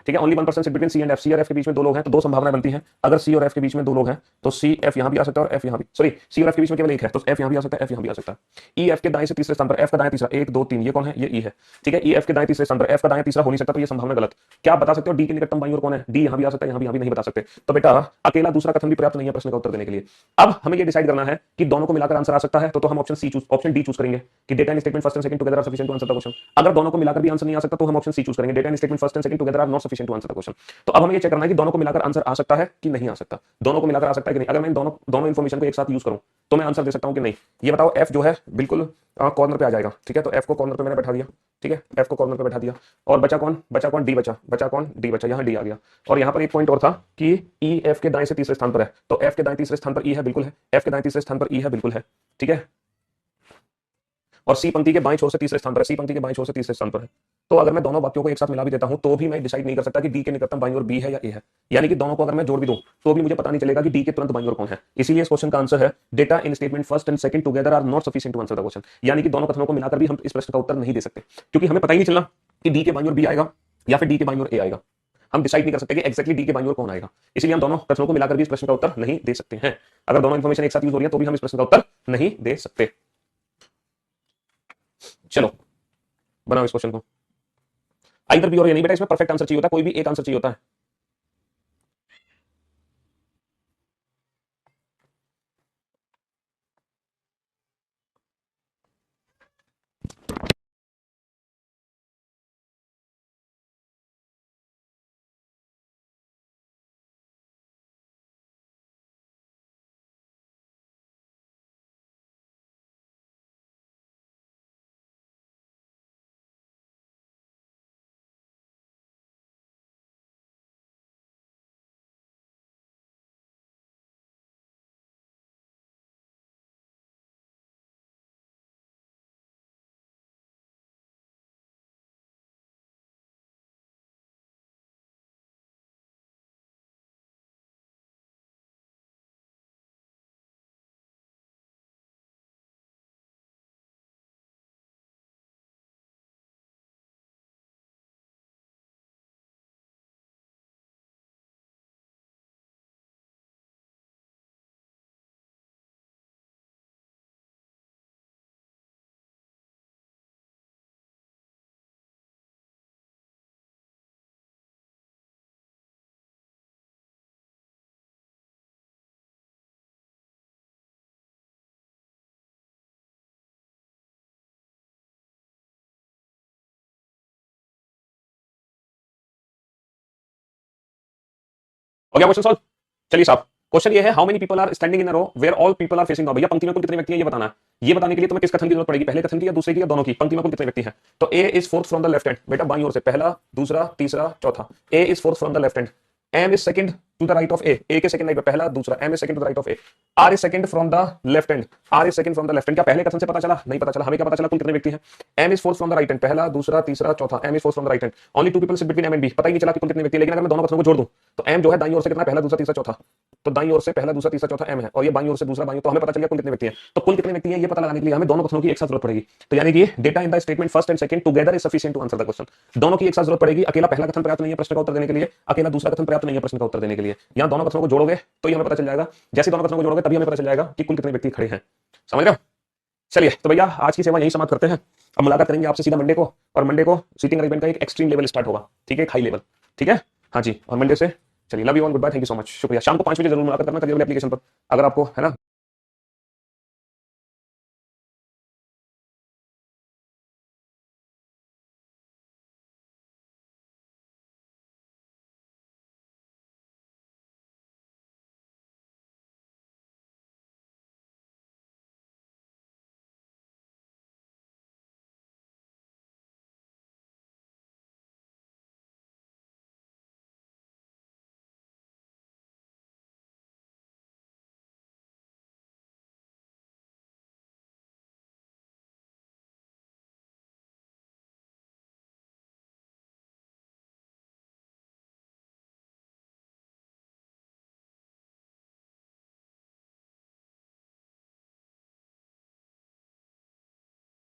ठीक है? Only 1% sit between C and F. C और एफ के बीच में 2 लोग हैं, तो 2 संभावनाएं बनती हैं। अगर सी और एफ के बीच में 2 लोग हैं तो सी एफ यहां भी आ सकता है और एफ यहां भी, सॉरी सी और एफ के बीच में केवल एक है, तो एफ यहां भी आ सकता है, एफ यहां भी आ सकता है। ई एफ के दाएं से तीसरे स्थान पर, एफ का दाएं तीसरा, 1 2 3, ये कौन है? ये ई है, ठीक है? ई एफ के दाएं तीसरे स्थान पर, एफ का दाएं तीसरा हो नहीं सकता, तो ये संभावना गलत। क्या बता सकते हो डी के निकटतम बाईं ओर कौन है? डी यहां भी आ सकता है, यहां भी नहीं बता सकते। तो बेटा अकेला दूसरा कथन भी पर्याप्त नहीं है प्रश्न का उत्तर देने के लिए। अब हमें ये डिसाइड करना है कि दोनों को मिलाकर आंसर आ सकता है, तो हम ऑप्शन डी चूज करेंगे कि data in statement first and second together are sufficient to answer the question. अगर दोनों को मिलाकर भी आंसर नहीं आ सकता तो हम ऑप्शन सी चूज करेंगे, data in statement first and second together are not sufficient to answer the question. तो अब हमें ये चेक करना है कि दोनों को मिलाकर आंसर आ सकता है कि नहीं आ सकता, दोनों को मिलाकर आ सकता है कि नहीं। अगर मैं दोनों इन्फॉर्मेशन को एक साथ यूज करूं तो मैं आंसर दे सकता हूं कि नहीं। ये बताओ, एफ जो है बिल्कुल कॉर्नर पे आ जाएगा, ठीक है? तो एफ को कॉर्नर पे मैंने बैठा दिया, ठीक है? एफ को कॉर्नर पे बैठा दिया और बचा कौन? बचा कौन? डी बचा, बचा कौन? डी बचा, यहां डी आ गया। और यहां पर एक पॉइंट और था कि ई एफ के दाएं से तीसरे स्थान पर है, तो एफ के दाएं तीसरे स्थान पर ई है, बिल्कुल है। एफ के दाएं तीसरे स्थान पर ई है, बिल्कुल है, ठीक है? और सी पंक्ति के बाएं छोर से तीसरे स्थान पर है, सी पंक्ति के बाएं छोर से तीसरे स्थान पर है। तो अगर मैं दोनों वाक्यों को एक साथ मिला भी देता हूं तो भी मैं डिसाइड नहीं कर सकता कि डी के निकटतम बाईं ओर बी है या ए है। यानी कि दोनों को अगर मैं जोड़ भी दूं तो भी मुझे पता नहीं चलेगा कि डी के तुरंत बाईं ओर कौन है। इसीलिए इस क्वेश्चन का आंसर है data in statement first and second together are not sufficient to answer the question. यानी कि दोनों कथनों को मिलाकर भी हम इस प्रश्न का उत्तर नहीं दे सकते, क्योंकि हमें पता ही नहीं चलना कि डी के बाईं ओर बी आएगा या फिर डी के बाईं ओर ए आएगा। हम डिसाइड नहीं कर सकते कि एक्जैक्टली डी के बाईं ओर कौन आएगा, इसलिए हम दोनों कथनों को मिलाकर भी इस प्रश्न का उत्तर नहीं दे सकते हैं। अगर दोनों इन्फॉर्मेशन एक साथ यूज हो रही है तो भी हम इस प्रश्न का उत्तर नहीं दे सकते। चलो बनाओ इस क्वेश्चन को। आइदर बी और ए नहीं बेटा, इसमें परफेक्ट आंसर चाहिए होता है, कोई भी एक आंसर चाहिए होता है। हो गया क्वेश्चन सॉल्व? चलिए साहब, क्वेश्चन ये है, how many people are standing in a row where all people are facing now. भैया पंक्ति में कुल कितने व्यक्ति हैं ये बताना है। ये बताने के लिए तुम्हें किस कथन की जरूरत पड़ेगी, पहले कथन की या दूसरे की या दोनों की? पंक्ति में कुल कितने व्यक्ति हैं? तो A is fourth from the left hand, बेटा बाईं ओर से, पहला दूसरा तीसरा चौथा। A is fourth from the left hand, M is second to the right of A के सेकंड राइट पे पहला दूसरा, M is second to the right of A, R is second from the left hand, R is second from the left hand. क्या पहले कथन से पता चला? नहीं पता चला। हमें क्या पता चला? कुल कितने व्यक्ति हैं? M is fourth from the right hand, पहला दूसरा तीसरा चौथा, M is fourth from the right hand, only two people sit between M and B. पता ही नहीं चला कि कुल कितने व्यक्ति। लेकिन अगर मैं दोनों कथनों को जोड़ दूं तो एम जो है दाईं ओर से कितना, पहला दूसरा तीसरा चौथा, तो दाईं ओर से पहला दूसरा तीसरा चौथा एम है, और ये बाईं ओर से दूसरा बाईं, तो हमें पता चल गया कुल कितने व्यक्ति हैं। तो कुल कितने व्यक्ति हैं ये पता लगाने के लिए हमें दोनों कथनों की एक साथ जरूरत पड़ेगी। तो यानी कि data in the statement first and second together is sufficient to answer the question. दोनों की एक साथ जरूरत पड़ेगी। अकेला पहला कथन पर्याप्त नहीं है प्रश्न का उत्तर देने के लिए, अकेला दूसरा कथन पर्याप्त नहीं है प्रश्न का उत्तर देने के लिए। यहां दोनों कथनों को जोड़ोगे तो ही हमें पता चल जाएगा। जैसे दोनों कथनों को जोड़ोगे तभी हमें पता चल जाएगा कि कुल कितने व्यक्ति खड़े हैं। समझ रहे हो? चलिए तो भैया आज की सेवा यही समाप्त करते हैं। अब मुलाकात करेंगे आपसे सीधा मंडे को, और मंडे को सीटिंग अरेंजमेंट का एक एक्सट्रीम लेवल स्टार्ट होगा, ठीक है, एक हाई लेवल, ठीक है। हाँ जी, और मंडे से चलिए, love you all, good bye, thank you so much, शुक्रिया। शाम को 5 बजे जरूर मुलाकात करना करियर वाले एप्लीकेशन पर, अगर आपको है ना।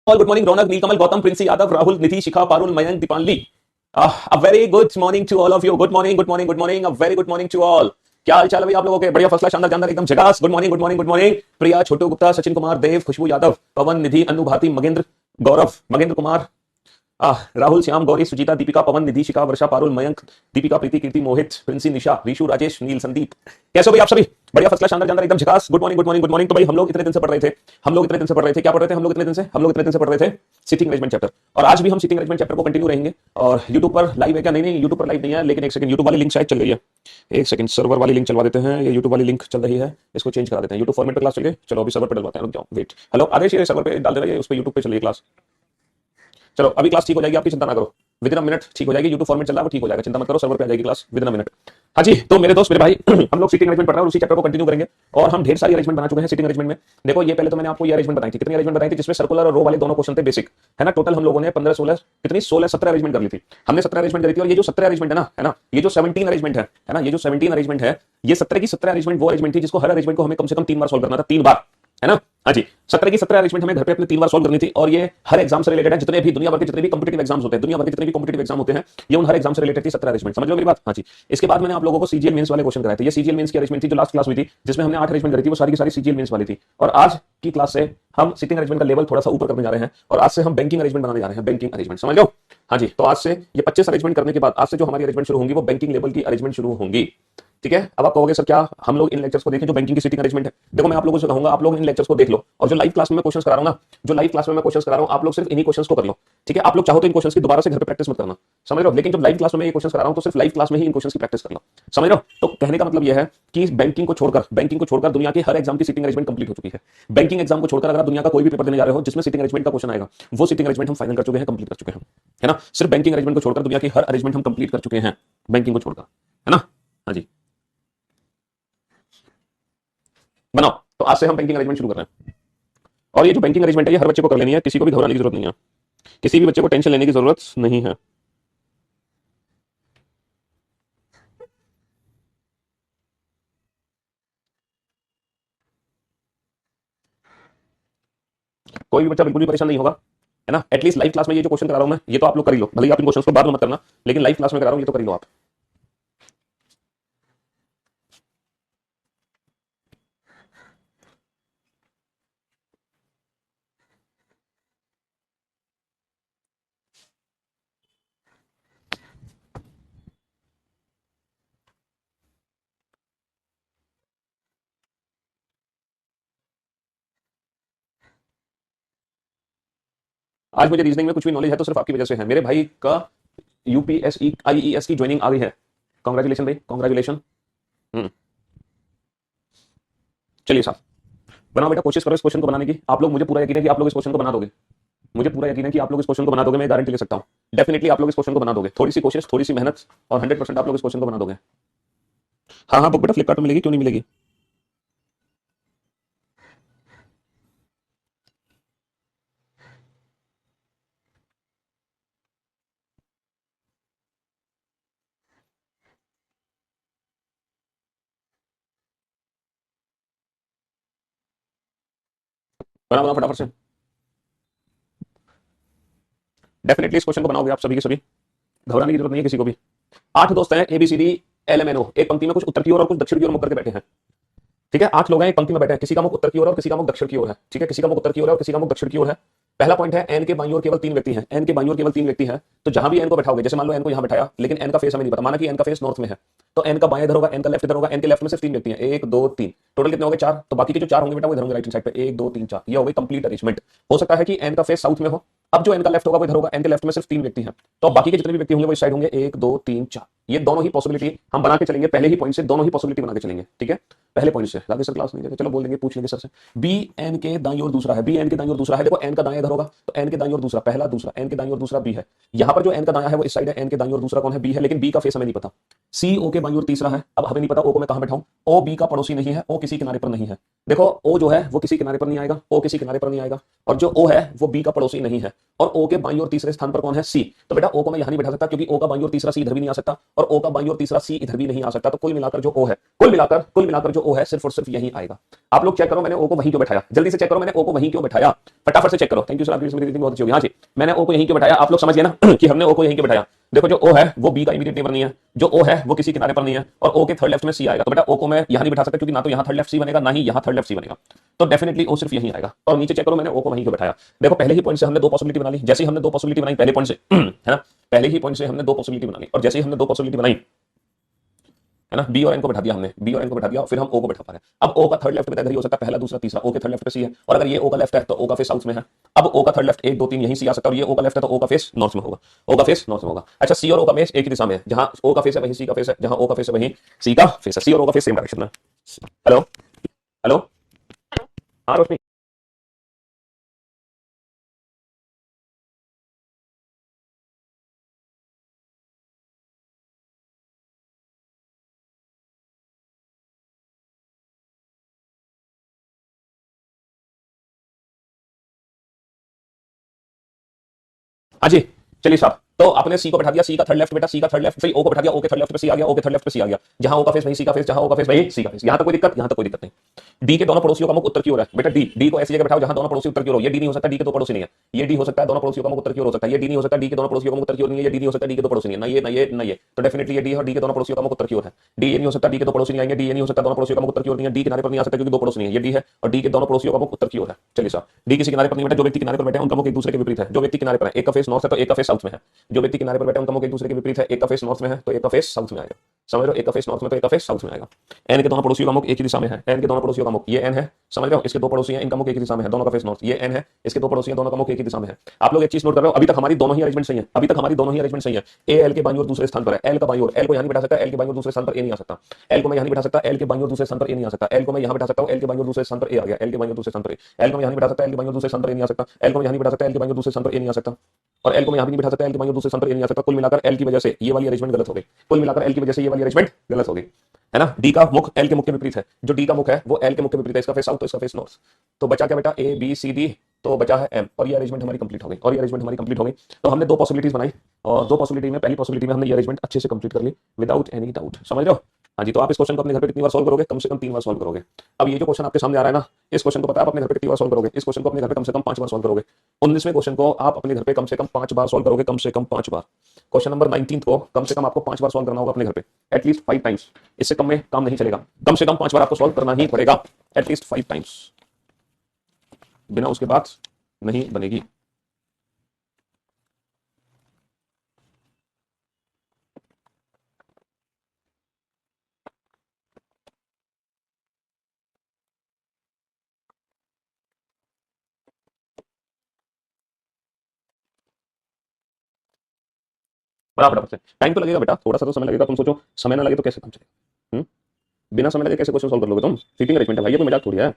Good morning Raunak, Neelkamal, Gautam, Princy Yadav, Rahul, Nidhi, Shikha, Parul, Mayank, Deepanli. A very good morning to all of you. Good morning, good morning, good morning, a very good morning to all. क्या हाल चाल है भाई आप लोगों के? बढ़िया, फर्स्ट क्लास, शानदार, जानदार, एकदम झकास। Good morning, good morning, good morning. Priya, Chhotu Gupta, Sachin Kumar, Dev, Khushbu Yadav, Pawan, Nidhi, Anu Bharti, Magendra, Gaurav, Magendra Kumar, Rahul, Shyam, Gauri, Sujeeta, Deepika, Pawan, Nidhi, Shikha, Varsha, Parul, Mayank, Deepika, Preeti, Kirti, Mohit, Princy, Nisha, Rishu, Rajesh, Neel, Sandeep. कैसे हो भाई आप सभी? बढ़िया, फर्स्ट क्लास, शानदार, जानदार, एकदम झकास। Good morning, good morning, good morning. तो भाई हम लोग इतने दिन से पढ़ रहे थे, क्या पढ़ रहे थे हम लोग इतने दिन से? हम लोग इतने दिन से पढ़ रहे थे सीटिंग अरेंजमेंट चैप्टर, और आज भी हम सीटिंग अरेंजमेंट चैप्टर को कंटिन्यू रहेंगे। और यूट्यूब पर लाइव है क्या? नहीं, यूट्यूब पर लाइव नहीं है, लेकिन एक सेकंड, यूट्यूब वाली लिंक शायद चल रही है। एक सेकंड, सर्वर वाली लिंक चलवा देते हैं। ये यूट्यूब वाली लिंक चल रही है, इसको चेंज करा देते हैं। यूट्यूब फॉर्मेट पे क्लास चल गई, चलो अभी सर्वर पे डलवाते हैं, रुक जाओ, वेट। हेलो आदेश, ये सर्वर पे डाल दे रहा है, उस पर यूट्यूब पे चल रही है क्लास। चलो अभी क्लास ठीक हो जाएगी, आपकी चिंता ना करो, विद इन अ मिनट ठीक हो जाएगी। यूट्यूब फॉर्मेट चल रहा है, वो ठीक हो जाएगा, चिंता मत करो, सर्वर पे आ जाएगी class with in a minute. हाँ जी, तो मेरे दोस्त, मेरे भाई, हम लोग सीटिंग अरेंजमेंट पढ़ रहे हैं और उसी चैप्टर को कंटिन्यू करेंगे। और हम ढेर सारी अरेंजमेंट बना चुके हैं सीटिंग अरेंजमेंट में। देखो ये पहले तो मैंने आपको ये अरेंजमेंट बताई थी, कितनी अरेंजमेंट बताई थी, जिसमें सर्कुलर और रो वाले दोनों क्वेश्चन थे बेसिक, है ना। टोटल हम लोगों ने 15 16 कितनी 16 17 अरेंजमेंट कर ली थी। हमने 17 अरेंजमेंट करी थी, और ये जो 17 अरेंजमेंट है ना, ये जो 17 अरेंजमेंट है ना, ये जो 17 अरेंजमेंट है, ये 17 की 17 अरेंजमेंट वो अरेंजमेंट थी जिसको हर अरेंजमेंट को हमें कम से कम 3 बार सॉल्व करना था, 3 बार, है ना। हाँ जी, 17 की 17 अरेंजमेंट हमें घर पे अपने 3 बार सॉल्व करनी थी, और ये हर एग्जाम से रिलेटेड है। जितने भी दुनिया भर के जितने भी कॉम्पिटिटिव एग्जाम्स होते हैं, दुनिया भर के जितने भी कॉम्पिटिटिव एग्जाम होते हैं, ये उन हर एग्जाम से रिलेटेड थी 17 अरेंजमेंट। समझ लो मेरी बात? हाँ जी। इसके बाद मैंने आप लोगों को सीजीएल मेंस वाले क्वेश्चन कराए थे। ये सीजीएल मेंस की अरेंजमेंट थी जो लास्ट क्लास हुई थी, जिसमें हमने 8 अरेंजमेंट करी थी, वो सारी की सारी सीजीएल मेंस वाली थी। और आज की क्लास से हम सिटिंग अरेंजमेंट का लेवल थोड़ा सा ऊपर करने जा रहे हैं, और आज से हम बैंकिंग अरेंजमेंट बनाने जा रहे हैं, बैंकिंग अरेंजमेंट, समझ लो। हाँ जी, तो आज से ये 25 अरेंजमेंट करने के बाद आज से जो हमारी अरेंजमेंट शुरू होंगी वो बैंकिंग लेवल की अरेंजमेंट शुरू होंगी, ठीक है। अब आप कहोगे सर क्या हम लोग इन लेक्चर्स को देखें जो बैंकिंग की सीटिंग अरेंजमेंट है? देखो मैं आप लोगों से कहूंगा, आप लोग इन लेक्चर्स को देख लो, और जो लाइव क्लास में मैं क्वेश्चंस करा रहा हूं ना, जो लाइव क्लास में मैं क्वेश्चंस करा रहा हूं, आप लोग सिर्फ इन्हीं क्वेश्चंस को कर लो, ठीक है। आप लोग चाहो तो इन क्वेश्चंस की दोबारा से घर पे प्रैक्टिस मत करना, समझ रहे हो। लेकिन जब लाइव क्लास में मैं ये क्वेश्चंस करा रहा हूं तो सिर्फ लाइव क्लास में ही इन क्वेश्चंस की प्रैक्टिस कर लो, समझ रहे हो। तो कहने का मतलब यह है कि बैंकिंग को छोड़कर दुनिया के हर एग्जाम की सीटिंग अरेंजमेंट कंप्लीट हो चुकी है। बैंकिंग एग्जाम को छोड़कर अगर आप दुनिया का कोई भी पेपर देने जा रहे हो जिसमें सीटिंग अरेंजमेंट का क्वेश्चन आएगा, वो सीटिंग अरेंजमेंट हम फाइनल कर चुके हैं, कंप्लीट कर चुके हैं, है ना। सिर्फ बैंकिंग अरेंजमेंट को छोड़कर दुनिया की हर अरेंजमेंट हम कंप्लीट कर चुके हैं, बैंकिंग को छोड़कर, है ना। हाँ जी, बनाओ। तो आज से हम बैंकिंग अरेंजमेंट शुरू कर रहे हैं, और ये जो बैंकिंग अरेंजमेंट है ये हर बच्चे को कर लेनी है, किसी को भी घबराने की जरूरत नहीं है, किसी भी बच्चे को टेंशन लेने की जरूरत नहीं है। कोई भी बच्चा बिल्कुल भी परेशान नहीं होगा, है ना। एटलीस्ट लाइव क्लास में ये जो क्वेश्चन करा रहा हूं मैं, ये तो आप लोग कर ही लो, भले ही आप इन क्वेश्चंस को बाद में मत करना, लेकिन लाइव क्लास में करा रहा हूं ये तो कर ही लो आप। आज मुझे रीजनिंग में कुछ भी नॉलेज है तो सिर्फ आपकी वजह से है। मेरे भाई का यूपीएसई आईईएस की ज्वाइनिंग आ गई है, कॉन्ग्रेचुलेशन भाई, कॉन्ग्रेचुलेशन। चलिए साहब, बनाओ बेटा, कोशिश करो इस क्वेश्चन को बनाने की। आप लोग, मुझे पूरा यकीन है कि आप लोग इस क्वेश्चन को बना दोगे, मुझे पूरा यकीन है कि आप लोग इस क्वेश्चन को बना दोगे, मैं गारंटी ले सकता हूं। डेफिनेटली आप लोग इस क्वेश्चन को बना दोगे, थोड़ी सी कोशिश, थोड़ी सी मेहनत, और 100% आप लोग इस क्वेश्चन को बना दोगे। हाँ हाँ बुक बेटा फ्लिपकार्ट में मिलेगी, क्यों नहीं मिलेगी। बना बना फटाफट से। डेफिनेटली इस क्वेश्चन को बनाओगे आप सभी के सभी, घबराने की जरूरत नहीं है किसी को भी। 8 दोस्त हैं ABCD LMNO, एक पंक्ति में कुछ उत्तर की ओर और कुछ दक्षिण की ओर मुख करके बैठे हैं। ठीक है, 8 लोग हैं एक पंक्ति में बैठे हैं, किसी का मुख उत्तर की ओर और किसी का मुख दक्षिण की ओर है। ठीक है, किसी का मुख उत्तर की ओर है और किसी का मुख दक्षिण की ओर है। पहला पॉइंट है एन के बाईं ओर केवल 3 व्यक्ति हैं, एन के बाईं ओर केवल 3 व्यक्ति हैं, तो जहां भी एन को बैठाओगे, जैसे मान लो एन को यहां बैठाया, लेकिन एन का फेस हमें नहीं पता, माना कि एन का फेस नॉर्थ में है, तो एन का बाएं इधर होगा, एन का लेफ्ट इधर होगा, एन के लेफ्ट में सिर्फ 3 व्यक्ति हैं, 1 2 3, टोटल कितने हो गए 4, तो बाकी के जो 4 होंगे बेटा वो इधर होंगे राइट हैंड साइड पे, 1 2 3 4, ये हो गई कंप्लीट अरेंजमेंट। हो सकता है कि एन का फेस साउथ में हो, अब जो एन का लेफ्ट होगा वो इधर होगा, एन के लेफ्ट में सिर्फ 3 व्यक्ति हैं, तो बाकी के जितने भी व्यक्ति होंगे वो इस साइड होंगे, 1 2 3 4, ये दोनों ही पॉसिबिलिटी हम बना के चलेंगे, पहले ही पॉइंट से दोनों ही पॉसिबिलिटी बना के चलेंगे। ठीक है, पहले पॉइंट से राधे सर क्लास नहीं देते, चलो बोल देंगे, पूछ लेंगे सर से। बी एन के दाईं ओर दूसरा है, बी एन के दाईं ओर दूसरा है, देखो एन का दायां इधर होगा, तो एन के दाईं ओर दूसरा पहला दूसरा, एन के दाईं ओर दूसरा बी है, यहां पर जो एन का दायां है वो इस साइड है, एन के दाईं ओर दूसरा कौन है, बी है, लेकिन बी का फेस हमें नहीं पता। सी ओ के बाईं ओर तीसरा है, अब हमें नहीं पता ओ को मैं कहां बैठाऊं, ओ बी का पड़ोसी नहीं है, ओ किसी किनारे पर नहीं है, देखो ओ जो है वो किसी किनारे पर नहीं आएगा, ओ किसी किनारे पर नहीं आएगा, और जो ओ है वो बी का पड़ोसी नहीं है, और ओ के बाईं ओर तीसरे स्थान पर कौन है, सी, तो बेटा ओ को मैं यहां नहीं बैठा सकता क्योंकि ओ का बाईं ओर तीसरा सी इधर भी नहीं आ सकता, और ओ का बाईं ओर तीसरा सी इधर भी नहीं आ सकता, तो कुल मिलाकर जो ओ है, कुल मिलाकर जो ओ है सिर्फ और सिर्फ यही आएगा। आप लोग चेक करो मैंने ओ को वहीं क्यों बैठाया, जल्दी से चेक करो मैंने ओ को वहीं क्यों बैठाया, फटाफट से चेक करो। थैंक यू सर, आपकी बहुत अच्छी होगी। हाँ जी, मैंने ओ को यहीं क्यों बैठाया, आप लोग समझ गए ना कि हमने ओ को यहीं क्यों बैठाया। देखो जो ओ है वो बी का इमीडिएट नेबर नहीं है, जो ओ है वो किसी किनारे पर नहीं है, और ओ के थर्ड लेफ्ट में सी आएगा, तो बेटा ओ को मैं यहां नहीं बैठा सकता क्योंकि ना तो यहां थर्ड लेफ्ट सी बनेगा ना ही यहां थर्ड लेफ्ट सी बनेगा, तो डेफिनेटली ओ सिर्फ यहीं आएगा। और नीचे चेक करो मैंने ओ को वहीं क्यों बैठाया, देखो पहले ही पॉइंट से हमने दो पॉसिबिलिटी बना ली, जैसे ही हमने दो पॉसिबिलिटी बनाई पहले पॉइंट से है ना, पहले ही पॉइंट से हमने दो पॉसिबिलिटी बना ली, और जैसे ही हमने दो पॉसिबिलिटी बनाई है ना, बी और एन को बैठा दिया हमने, बी और एन को बैठा दिया, फिर हम ओ को बैठा पा रहे हैं। अब ओ का थर्ड लेफ्ट में इधर ही हो सकता है, पहला दूसरा तीसरा, ओ के थर्ड लेफ्ट पे सी है, और अगर ये ओ का लेफ्ट है तो ओ का फेस साउथ में है, अब ओ का थर्ड लेफ्ट 1 2 3 यहीं सी आ सकता है, और ये ओ का लेफ्ट है तो ओ का फेस नॉर्थ में होगा, ओ का फेस नॉर्थ में होगा। अच्छा सी और ओ का फेस एक ही दिशा में है, जहां ओ का फेस है वहीं सी का फेस है, जहां ओ का फेस है वहीं सी का फेस है, सी और ओ का फेस सेम डायरेक्शन में। हेलो हेलो, हाँ रोशनी। हाँ जी, चलिए साहब, तो आपने सी को बैठा दिया, सी का थर्ड लेफ्ट बेटा, सी का थर्ड लेफ्ट, फिर ओ को बैठा दिया, ओ के थर्ड लेफ्ट पे सी आ गया, ओ के थर्ड लेफ्ट पे सी आ गया, जहां ओ का फेस वहीं सी का फेस, जहां ओ का फेस वहीं सी का फेस, यहां तक कोई दिक्कत, यहां तक कोई दिक्कत नहीं। डी के दोनों पड़ोसियों का मुख उत्तर की ओर है बेटा, डी डी को ऐसी जगह बैठाओ जहां दोनों पड़ोसी उत्तर की ओर हो, ये डी नहीं हो सकता, डी के दो पड़ोसी नहीं है, ये डी हो सकता है दोनों पड़ोसियों का मुख उत्तर की ओर हो सकता है, ये डी नहीं हो सकता, डी के दोनों पड़ोसियों का मुख उत्तर की ओर नहीं है, ये डी नहीं हो सकता, डी के दो पड़ोसी नहीं है, ना ये ना ये ना ये, तो डेफिनेटली ये डी है और डी के दोनों पड़ोसियों का मुख उत्तर की ओर है। डी ये नहीं हो सकता, डी के दो पड़ोसी नहीं आएंगे, डी ये नहीं हो सकता, दोनों पड़ोसियों का मुख उत्तर की ओर नहीं है, डी किनारे पर नहीं आ सकता क्योंकि दो पड़ोसी नहीं है, ये डी है और डी के दोनों पड़ोसियों का मुख उत्तर की ओर है। चलिए साहब, डी किसी किनारे पर नहीं बैठा, जो व्यक्ति किनारे पर बैठे हैं उनका मुख एक दूसरे के विपरीत है, जो व्यक्ति किनारे पर है एक का फेस नॉर्थ है तो एक का फेस साउथ में है, जो व्यक्ति किनारे पर बैठे हैं उनका मुख एक दूसरे के विपरीत है, एक का फेस नॉर्थ में है तो एक का फेस साउथ में आएगा, समझ लो, एक का फेस नॉर्थ में तो एक का फेस साउथ में आएगा। एन के दोनों पड़ोसियों का मुख एक ही दिशा में है, एन के दोनों पड़ोसियों का मुख ये एन है, समझ लो, इसके दो पड़ोसी हैं इनका मुख एक ही दिशा में है, दोनों का फेस नॉर्थ, ये एन है, इसके दो पड़ोसी हैं दोनों का मुख एक ही दिशा में है। आप लोग एक चीज नोट कर रहे हो, अभी तक हमारी दोनों ही अरेंजमेंट सही है, अभी तक हमारी दोनों ही अरेंजमेंट सही है। ए एल के बाईं ओर दूसरे स्थान पर है, एल का बाईं ओर, एल को यहां नहीं बैठा सकता, एल के बाईं ओर दूसरे स्थान पर ए नहीं आ सकता, एल को मैं यहां नहीं बैठा सकता, एल के बाईं ओर दूसरे स्थान पर ए नहीं आ सकता, एल को मैं यहां बैठा सकता हूं, एल के बाईं ओर दूसरे स्थान पर ए आ गया, एल के बाईं ओर दूसरे स्थान पर ए, एल को मैं यहां नहीं बैठा सकता, एल के बाईं ओर दूसरे स्थान पर ए नहीं आ सकता, एल को मैं यहां नहीं बैठा सकता, एल के बाईं ओर दूसरे स्थान पर ए नहीं आ सकता, और एल को मैं यहां भी नहीं बैठा सकता, एल के बाईं ओर दूसरे स्थान पर ए नहीं आ सकता। कुल मिलाकर एल की वजह से ये वाली अरेंजमेंट गलत हो गई, कुल मिलाकर एल की वजह से ये वाली अरेंजमेंट गलत हो गई, है ना। डी का मुख एल के मुख के विपरीत है, जो डी का मुख है वो एल के मुख के विपरीत है, इसका फेस साउथ तो इसका फेस नॉर्थ, तो बचा क्या बेटा ए बी सी डी, तो बचा है एम, और ये अरेंजमेंट हमारी कंप्लीट हो गई, और ये अरेंजमेंट हमारी कंप्लीट हो गई। तो हमने दो पॉसिबिलिटीज बनाई, और दो पॉसिबिलिटी में पहली पॉसिबिलिटी में हमने ये अरेंजमेंट अच्छे से कंप्लीट कर ली विदाउट एनी डाउट, समझ रहे हो। हाँ जी, तो आप इस क्वेश्चन को अपने घर पे कितनी बार सॉल्व करोगे, कम से कम 3 बार सॉल्व करोगे। अब ये जो क्वेश्चन आपके सामने आ रहा है ना, इस क्वेश्चन को पता है आप अपने घर पे कितनी बार सॉल्व करोगे, इस क्वेश्चन को अपने घर पे कम से कम 5 बार सॉल्व करोगे। 19वें क्वेश्चन को आप अपने घर पे कम से कम 5 बार सॉल्व करोगे, कम से कम 5 बार। क्वेश्चन नंबर 19 को कम से कम आपको 5 बार सॉल्व करना होगा अपने घर पे, एटलीस्ट 5 टाइम्स, इससे कम में काम नहीं चलेगा, कम से कम 5 बार आपको सॉल्व करना ही पड़ेगा, एटलीस्ट 5 टाइम्स, बिना उसके बाद नहीं बनेगी। बराबर से टाइम तो लगेगा बेटा, थोड़ा सा तो समय लगेगा, तुम सोचो समय ना लगे तो कैसे काम चलेगा। बिना समय लगे कैसे क्वेश्चन सॉल्व कर लोगे तुम, सीटिंग अरेंजमेंट है भाई, ये कोई मजाक थोड़ी है।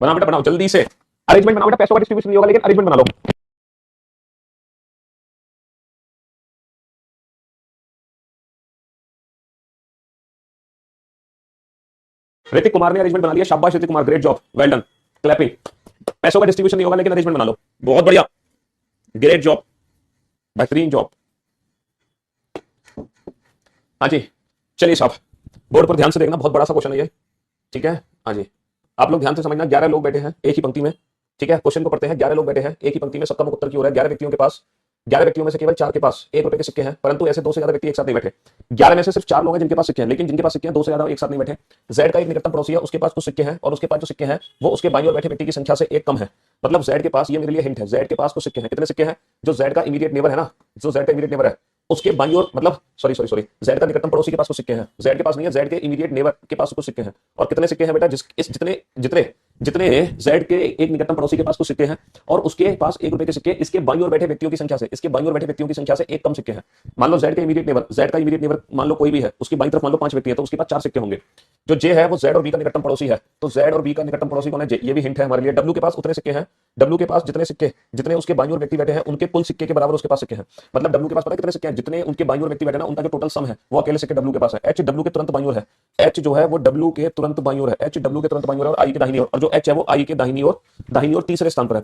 बनाओ बेटा बनाओ जल्दी से, अरेंजमेंट बनाओ बेटा, पैसों का डिस्ट्रीब्यूशन नहीं होगा लेकिन अरेंजमेंट बना लो। ऋतिक कुमार ने अरेंजमेंट बना लिया, शाबाश Hrithik Kumar, great job, well done, clapping. पैसों का डिस्ट्रीब्यूशन नहीं होगा लेकिन अरेंजमेंट बना लो, बहुत बढ़िया, ग्रेट जॉब, बेहतरीन जॉब। हाँ जी चलिए साहब, बोर्ड पर ध्यान से देखना, बहुत बड़ा सा क्वेश्चन है ये, ठीक है। हाँ जी आप लोग ध्यान से समझना, 11 लोग बैठे हैं एक ही पंक्ति में, ठीक है। क्वेश्चन को पढ़ते हैं, 11 लोग बैठे हैं एक ही पंक्ति में, सबका मुख उत्तर की ओर है। 11 व्यक्तियों के पास, 11 व्यक्तियों में से केवल 4 के पास ₹1 के सिक्के हैं, परंतु ऐसे 2 से ज्यादा व्यक्ति एक साथ नहीं बैठे। 11 में से सिर्फ 4 लोग हैं जिनके पास सिक्के हैं, लेकिन जिनके पास सिक्के हैं 2 से ज्यादा एक साथ नहीं बैठे। जेड का एक निकटतम पड़ोसी है, उसके पास कुछ सिक्के हैं और उसके पास जो सिक्के हैं वो उसके बाईं ओर बैठे व्यक्ति की संख्या से एक कम है। मतलब जेड के पास, ये मेरे लिए हिंट है, जेड के पास कुछ सिक्के हैं। कितने सिक्के हैं? जो जेड का इमीडिएट नेबर है ना, जो जेड का इमीडिएट नेबर है उसके बाईं ओर, मतलब सॉरी जेड का निकटतम पड़ोसी के पास कुछ सिक्के हैं, जेड के पास नहीं है, जेड के इमीडिएट नेबर के पास कुछ सिक्के हैं। और कितने सिक्के हैं बेटा? जितने जितने जितने जेड के एक निकटतम पड़ोसी के पास कुछ सिक्के हैं और उसके पास ₹1 के सिक्के, इसके बाईं ओर बैठे व्यक्तियों की संख्या से, इसके बाईं ओर बैठे व्यक्तियों की संख्या से एक कम सिक्के हैं। मान लो जेड का इमीडिएट नेबर मान लो कोई भी है, उसकी बाईं तरफ मान लो 5 व्यक्ति है, तो उसके पास 4 सिक्के होंगे। जो जे है वो जेड और बी का निकटतम पड़ोसी है, तो जेड और बी का निकटतम पड़ोसी कौन है? जे। ये भी हिंट है हमारे लिए। डब्ल्यू के पास उतने सिक्के हैं, डब्ल्यू के पास जितने सिक्के, जितने उसके बाईं ओर व्यक्ति बैठे हैं उनके कुल सिक्के के बराबर उसके पास सिक्के हैं। मतलब डब्ल्यू के पास पता है कितने सिक्के हैं? जितने उनके बाईं ओर व्यक्ति बैठे ना, उनका जो टोटल सम है वो अकेले सिक्के डब्ल्यू के पास है। एच डब्ल्यू के तुरंत बाईं ओर है, एच जो है वो डब्ल्यू के तुरंत बाईं ओर है, एच डब्ल्यू के तुरंत बाईं ओर है और आई के दाहिनी ओर, और जो एच है वो आई के दाहिनी ओर तीसरे स्थान पर है।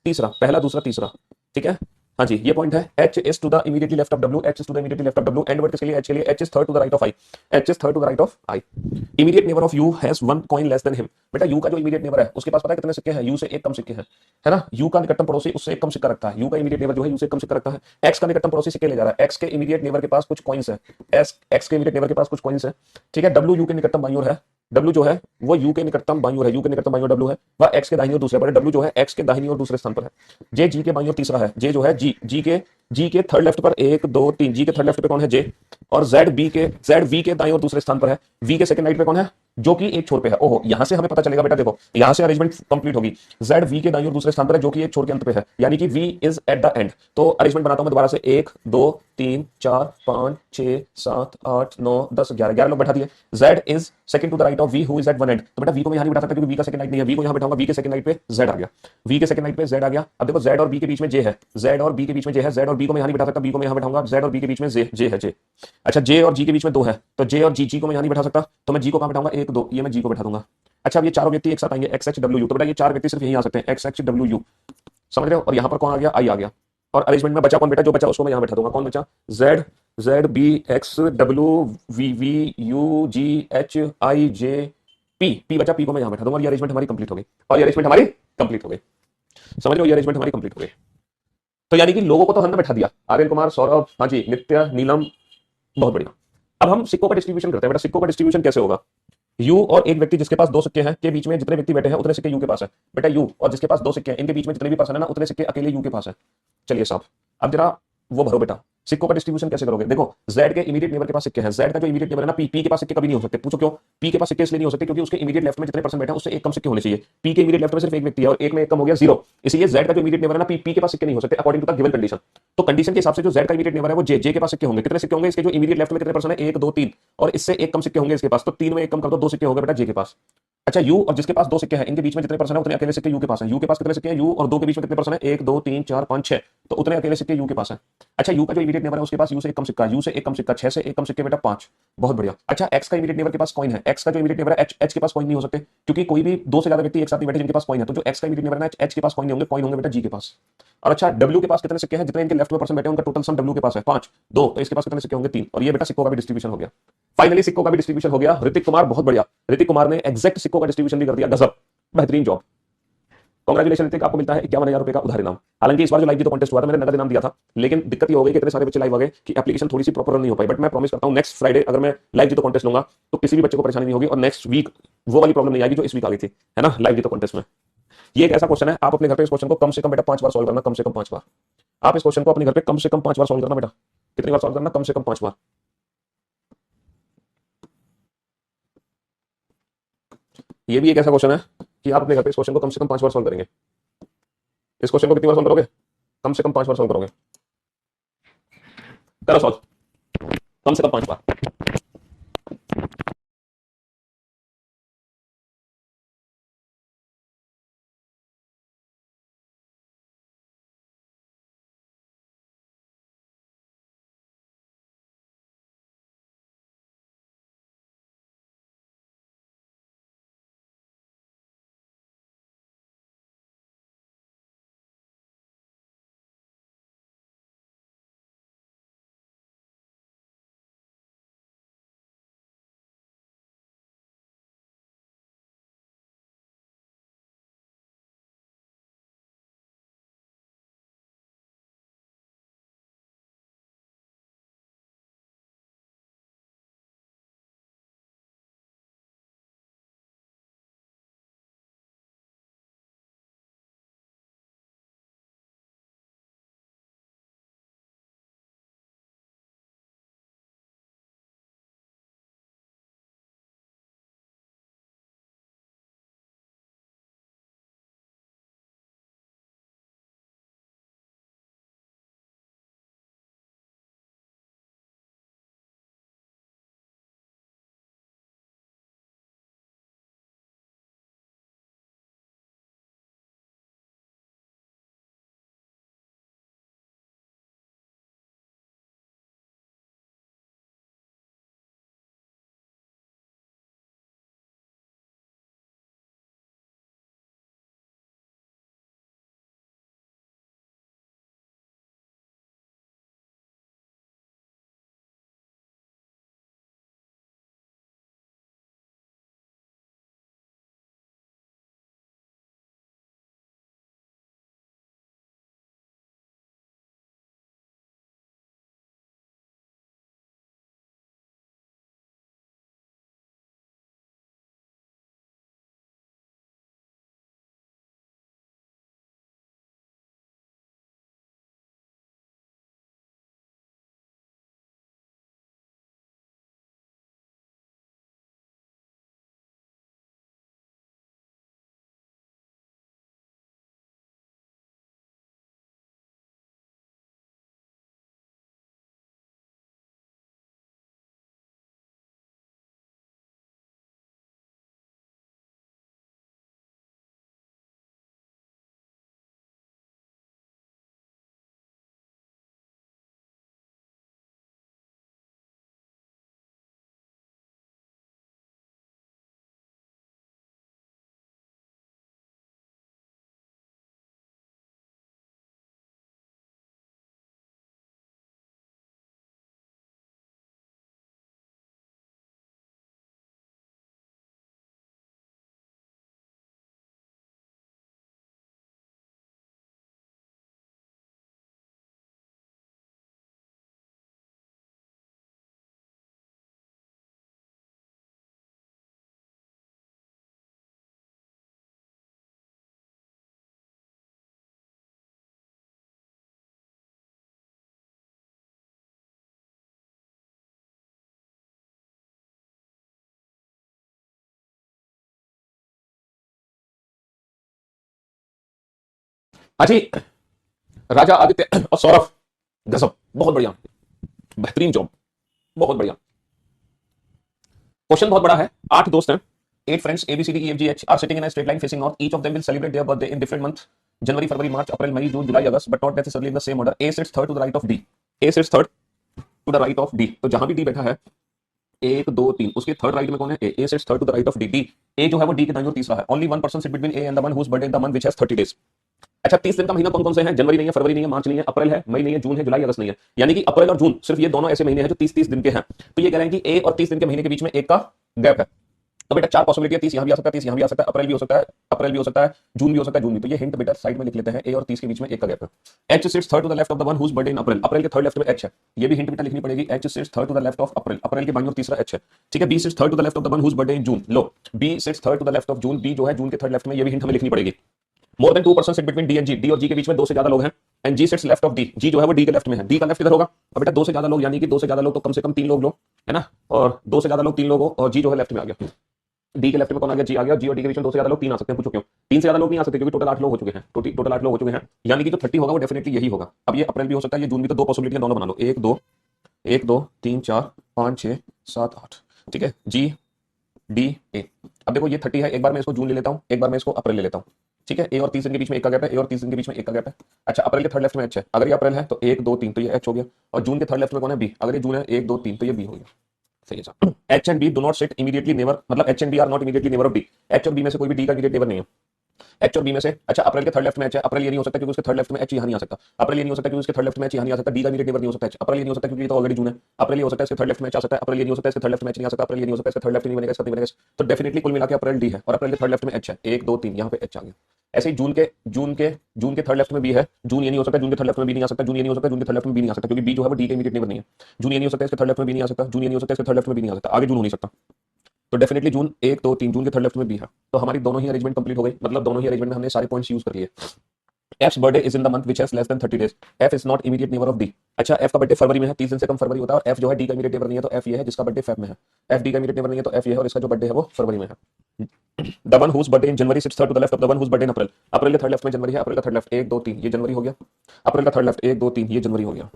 तीसरा, पहला दूसरा तीसरा, ठीक है। हाँ जी ये पॉइंट है। H is to the immediately left of W, H is to the immediately left of W, and word किसके लिए? H के लिए, H is third to the right of I, H is third to the right of I। immediate neighbor of U has 1 coin less than him। बेटा U का जो immediate neighbor है उसके पास पता है कितने सिक्के हैं? U से एक कम सिक्के हैं, है ना। U का निकटतम पड़ोसी उससे एक कम सिक्का रखता है, U का immediate neighbor जो है U से एक कम सिक्का रखता है। X का निकटतम पड़ोसी सिक्के ले जा रहा है, X के immediate neighbor के पास कुछ कॉइन्स है, X के immediate neighbor के पास कुछ कॉइन्स है, ठीक है। W U के निकटतम बाईं ओर है, W जो है वो U के निकटतम बाईं ओर है, U के निकटतम बाईं ओर W है, वह X के दाहिनी ओर दूसरे पर है, W जो है X के दाहिनी ओर दूसरे स्थान पर है। J G के बाईं ओर तीसरा है, J जो है G के थर्ड लेफ्ट पर 1 2 3, G के थर्ड लेफ्ट पे कौन है? J। और Z V के दाईं ओर दूसरे स्थान पर है, V के सेकंड राइट पे कौन है? जो कि एक छोर पे है। ओहो, यहां से हमें पता चलेगा बेटा, देखो यहां से अरेंजमेंट कंप्लीट होगी। Z V के दाईं ओर दूसरे स्थान पर है जो कि एक छोर के अंत पे है, यानी कि V is at the end. तो अरेंजमेंट बनाता हूं मैं दोबारा से, 1 2 3 4 5 6 7 8 9 10 11 लोग बैठा दिए। Z is second to the right of V who is at one end. तो बेटा V को मैं यहां नहीं बैठा सकता क्योंकि V का सेकंड राइट नहीं है, V को यहां बैठाऊंगा, V के सेकंड राइट पे Z आ गया, V के सेकंड राइट पे Z आ गया। अब देखो Z और B के बीच में J है, Z और B के बीच में J है, Z और B को मैं यहां नहीं बैठा सकता, B को मैं यहां बैठाऊंगा, Z और B के बीच में J है, J। अच्छा J और G के बीच में 2 है, तो J और G को मैं यहां नहीं बैठा सकता, तो मैं G को कहां बैठाऊंगा? 1 2, ये मैं G को बैठा दूंगा। अच्छा अब ये चारों व्यक्ति एक साथ आएंगे, एक्स एच डब्ल्यू यू, तो बेटा ये 4 व्यक्ति सिर्फ यहीं आ सकते हैं, एक्स एच डब्ल्यू यू, समझ रहे हो। और यहाँ पर कौन आ गया? आई आ गया। और अरेंजमेंट में बचा कौन बेटा? जो बचा उसको मैं यहाँ बैठा दूंगा। कौन बचा? Z B X W V U G H I J P बचा, पी को मैं यहाँ बैठा दूंगा। और ये अरेंजमेंट हमारी कंप्लीट हो गई, और ये अरेंजमेंट हमारी कंप्लीट हो गई, समझ रहे हो, ये अरेंजमेंट हमारी कंप्लीट हो गई। तो यानी कि लोगों को तो हमने बैठा दिया, आर्यन कुमार, सौरभ, हाँ जी, नित्य, नीलम, बहुत बढ़िया। अब हम सिक्कों का डिस्ट्रीब्यूशन करते हैं बेटा। सिक्कों का डिस्ट्रीब्यूशन कैसे होगा? यू और एक व्यक्ति जिसके पास 2 सिक्के हैं के बीच में जितने व्यक्ति बैठे हैं उतने सिक्के यू के पास है। बेटा यू और जिसके पास 2 सिक्के हैं इनके बीच में जितने भी पर्सन है ना, उतने सिक्के अकेले यू के पास है। चलिए साहब अब जरा वो भरो बेटा, सिक्कों का डिस्ट्रीब्यूशन कैसे करोगे? देखो जेड के इमीडिएट नेबर के पास सिक्के हैं, जेड का जो इमीडिएट नेबर है ना, पी के पास सिक्के कभी नहीं हो सकते। पूछो क्यों? पी के पास सिक्के इसलिए नहीं हो सकते क्योंकि उसके इमीडिएट लेफ्ट में जितने पर्सन बैठे हैं उससे एक कम सिक्के होने चाहिए। पी के इमीडिएट लेफ्ट में सिर्फ एक व्यक्ति है और एक में एक कम हो गया 0, इसलिए जेड का जो इमीडिएट नेबर है ना, पी के पास सिक्के नहीं हो सकते according to the given condition. तो कंडीशन के हिसाब से जो जेड का इमीडिएट नेबर है वो जे के पास सिक्के होंगे। कितने सिक्के होंगे? इसके जो इमीडिएट लेफ्ट में कितने पर्सन है? 1 2 3, और इससे एक कम सिक्के होंगे इसके पास, तो 3 में एक कम कर दो, 2 सिक्के हो गए बेटा जे के पास। अच्छा यू और जिसके पास 2 सिक्के हैं इनके बीच में जितने पर्सन है उतने अकेले सिक्के यू के पास है। यू के पास कितने सिक्के हैं? यू और 2 के बीच में कितने पर्सन है? 1 2 3 4 5 6, तो उतने अकेले सिक्के यू के पास है। अच्छा यू का जो इमीडिएट नेबर है उसके पास यू से एक कम सिक्का, यू से एक कम सिक्का, 6 से एक कम सिक्के बेटा 5, बहुत बढ़िया। अच्छा एक्स का इमीडिएट नेबर के पास कॉइन है, एक्स का जो इमीडिएट नेबर है एच के पास कॉइन नहीं हो सकते क्योंकि कोई भी 2 से ज्यादा व्यक्ति एक साथ नहीं बैठे जिनके पास कॉइन है, तो जो एक्स का इमीडिएट नेबर है एच के पास कॉइन नहीं होंगे बेटा जी के पास। और अच्छा डब्ल्यू के पास कितने सिक्के हैं? जितने इनके लेफ्ट में पर्सन बैठे हैं उनका टोटल सम डब्ल्यू के पास है 5 2, तो इसके पास कितने सिक्के होंगे? 3, और ये बेटा सिक्कों का भी डिस्ट्रीब्यूशन हो गया। फाइनली सिक्कों का भी डिस्ट्रीब्यूशन हो गया। ऋतिक कुमार बहुत बढ़िया, ऋतिक कुमार ने एग्जैक्ट सिक्कों का डिस्ट्रीब्यूशन भी कर दिया, गजब, बेहतरीन जॉब, कांग्रेचुलेशन ऋतिक, आपको मिलता है 51,000 रुपए का उधार इनाम। हालांकि इस बार जो लाइव जीतो कॉन्टेस्ट हुआ था मैंने नगद इनाम दिया था, लेकिन दिक्कत ये हो गई कि इतने सारे बच्चे लाइव आ गए कि एप्लीकेशन थोड़ी सी प्रॉपर रन नहीं हो पाई। बट मैं प्रॉमिस करता हूं नेक्स्ट फ्राइडे अगर मैं लाइव जीतो कॉन्टेस्ट लूंगा तो किसी भी बच्चे को परेशानी नहीं होगी और नेक्स्ट वीक वो वाली प्रॉब्लम नहीं आएगी जो इस वीक आ गई थी, है ना, लाइव जीतो कॉन्टेस्ट में। ये एक ऐसा क्वेश्चन है, आप अपने घर पे इस क्वेश्चन को कम से कम बेटा 5 बार सॉल्व करना, कम से कम 5 बार। आप इस क्वेश्चन को अपने घर पे कम से कम 5 बार सॉल्व करना बेटा। कितनी बार सॉल्व करना? कम से कम 5 बार। ये भी एक ऐसा क्वेश्चन है कि आप अपने घर पे इस क्वेश्चन को कम से कम 5 बार सॉल्व करेंगे। इस क्वेश्चन को कितनी बार सॉल्व करोगे? कम से कम 5 बार सॉल्व करोगे। करो सॉल्व, कम से कम 5 बार। अजी, राजा आदित्य और सौरभ, गजब, बहुत बढ़िया, बेहतरीन जॉब, बहुत बढ़िया। क्वेश्चन बहुत बड़ा है। 8 दोस्त हैं, 8 friends A B C D E F G H are sitting in a straight line facing north. Each of them will celebrate their birthday in different months: January, February, March, April, May, June, July, August, but not necessarily in the same order. A sits third to the right of D. A sits third to the right of D. तो जहां भी D बैठा है, 1 2 3, उसके third right में कौन है? A sits third to the right of D. D, A जो है वो D के दाईं ओर तीसरा है. Only one person sit between A and the one whose birthday in the month which has 30 days. अच्छा, 30 दिन का महीना कौन कौन से हैं? जनवरी नहीं है, फरवरी नहीं है, मार्च नहीं है, अप्रैल है, मई नहीं है, जून है, जुलाई, अगस्त नहीं है। यानी कि अप्रैल और जून सिर्फ ये दोनों ऐसे महीने हैं जो 30-30 दिन के हैं। तो ये कह रहे हैं कि ए और 30 दिन के महीने के बीच में एक का गैप है। तो बेटा 4 पॉसिबिलिटी है, 30 यहां भी आ सकता है, 30 यहां भी आ सकता है, अप्रैल भी हो सकता है, अप्रैल भी हो सकता है, जून भी हो सकता है, जून भी। तो ये हिंट बेटा साइड में लिख लेते हैं, ए और 30 के बीच में एक का गैप है। H sits third to the left of the one whose birthday in April. April के थर्ड लेफ्ट में एच है, ये भी हिंट बेटा लिखनी पड़ेगी। H sits third to the left of April, April के बाईं ओर तीसरा एच है। ठीक है, B sits third to the left of the one whose birthday in June. लो, B sits third to the left of June, B जो है जून के थर्ड लेफ्ट में, ये भी हिंट हमें लिखनी पड़ेगी। More than 2% sit between D and G, D और जी के बीच में 2 से ज्यादा लोग हैं। And G sits left of D, G जो है वो डी के लेफ्ट में है, डी का लेफ्ट किधर होगा? अब बेटा 2 से ज्यादा लोग, यानी कि 2 से ज्यादा लोग तो कम से कम 3 लोग लो, है ना? और 2 से ज्यादा लोग 3 लोग हो, और जी जो है लेफ्ट में आ गया। डी के लेफ्ट में कौन आ गया? जी आ गया। जी और डी के बीच में 2 से ज्यादा लोग 3 आ सकते हैं, पूछो क्यों? 3 से ज्यादा लोग नहीं आ सकते क्योंकि टोटल 8 लोग हो चुके हैं, टोटल 8 लोग हो चुके हैं, यानी कि जो 30 होगा वो डेफिनेटली यही होगा। अब ये अप्रैल भी हो सकता है, ये जून भी, तो 2 पॉसिबिलिटी दोनों बना लो, 1 2 1 2 3 4 5 6 7 8। ठीक है, जी डी ए। अब देखो ये 30 है, एक बार मैं इसको जून ले लेता हूँ, एक बार मैं इसको अप्रैल ले लेता हूँ। ठीक है, ए और 30 दिन के बीच में एक का गैप है, ए और 30 दिन के बीच में एक का गैप है। अच्छा, अप्रैल के थर्ड लेफ्ट में एच है, अगर ये अप्रैल है तो 1 2 3, तो ये एच हो गया। और जून के थर्ड लेफ्ट में कौन है? बी, अगर ये जून है 1 2 3, तो ये बी हो गया। सही है sir. H and B do not sit immediately neighbour, मतलब H and B are not immediately neighbour of D. H और बी में से कोई भी डी का इमीडिएट नेबर नहीं है। एच और बी में से, अच्छा अप्रैल के थर्ड लेफ्ट में एच है, अप्रैल ये नहीं हो सकता क्योंकि उसके थर्ड लेफ्ट में एच यहाँ नहीं आ सकता। अप्रैल ये नहीं हो सकता क्योंकि उसके थर्ड लेफ्ट में एच यहाँ नहीं आ सकता। डी का इमीडिएट नेबर नहीं हो सकता एच। अप्रैल ये नहीं हो सकता क्योंकि ये तो ऑलरेडी जून है। अप्रैल ये हो सकता है इसके थर्ड लेफ्ट में एच आ सकता है। अप्रैल ये नहीं हो सकता इसके थर्ड लेफ्ट में एच नहीं आ सकता। अप्रैल ये नहीं हो सकता इसके थर्ड लेफ्ट नहीं बनेगा, इसका नहीं बनेगा। तो डेफिनेटली कुल मिला के अप्रैल डी है, और अप्रैल के थर्ड लेफ्ट में एच है, 1 2 3, यहाँ पे एच आ गया। ऐसे ही जून के थर्ड लेफ्ट में बी है, जून ये नहीं हो सकता, जून के थर्ड लेफ्ट में बी नहीं आ सकता, जून ये नहीं हो सकता, जून के थर्ड लेफ्ट में बी नहीं आ सकता, क्योंकि बी जो है वो डी का इमीडिएट नेबर नहीं है। जून ये नहीं हो सकता इसके थर्ड लेफ्ट में बी नहीं आ सकता, जून ये नहीं हो सकता इसके थर्ड लेफ्ट में बी नहीं आ सकता, आगे जून हो नहीं सकता। तो डेफिनेटली जून 1 2 3, जून के थर्ड लेफ्ट में बी है। तो हमारी दोनों ही अरेंजमेंट कंप्लीट हो गई, मतलब दोनों ही अरेंजमेंट में हमने सारे पॉइंट्स यूज कर लिए। F's birthday is in the month which has less than 30 days. F is not immediate neighbor of D. अच्छा, F का बर्थडे फरवरी में है, 30 दिन से कम फरवरी होता है, और F जो है D का इमीडिएट नेबर नहीं है, तो F ये है जिसका बर्थडे फेब में है। F D का इमीडिएट नेबर नहीं है, तो F ये है, और इसका जो बर्थडे है वो फरवरी में है। The one whose birthday in January sits third to the left of the one whose birthday in April. अप्रैल के थर्ड लेफ्ट में जनवरी है, अप्रैल का थर्ड लेफ्ट 1 2 3, ये जनवरी हो गया। अप्रैल का थर्ड लेफ्ट 1 2 3, ये जनवरी हो गया।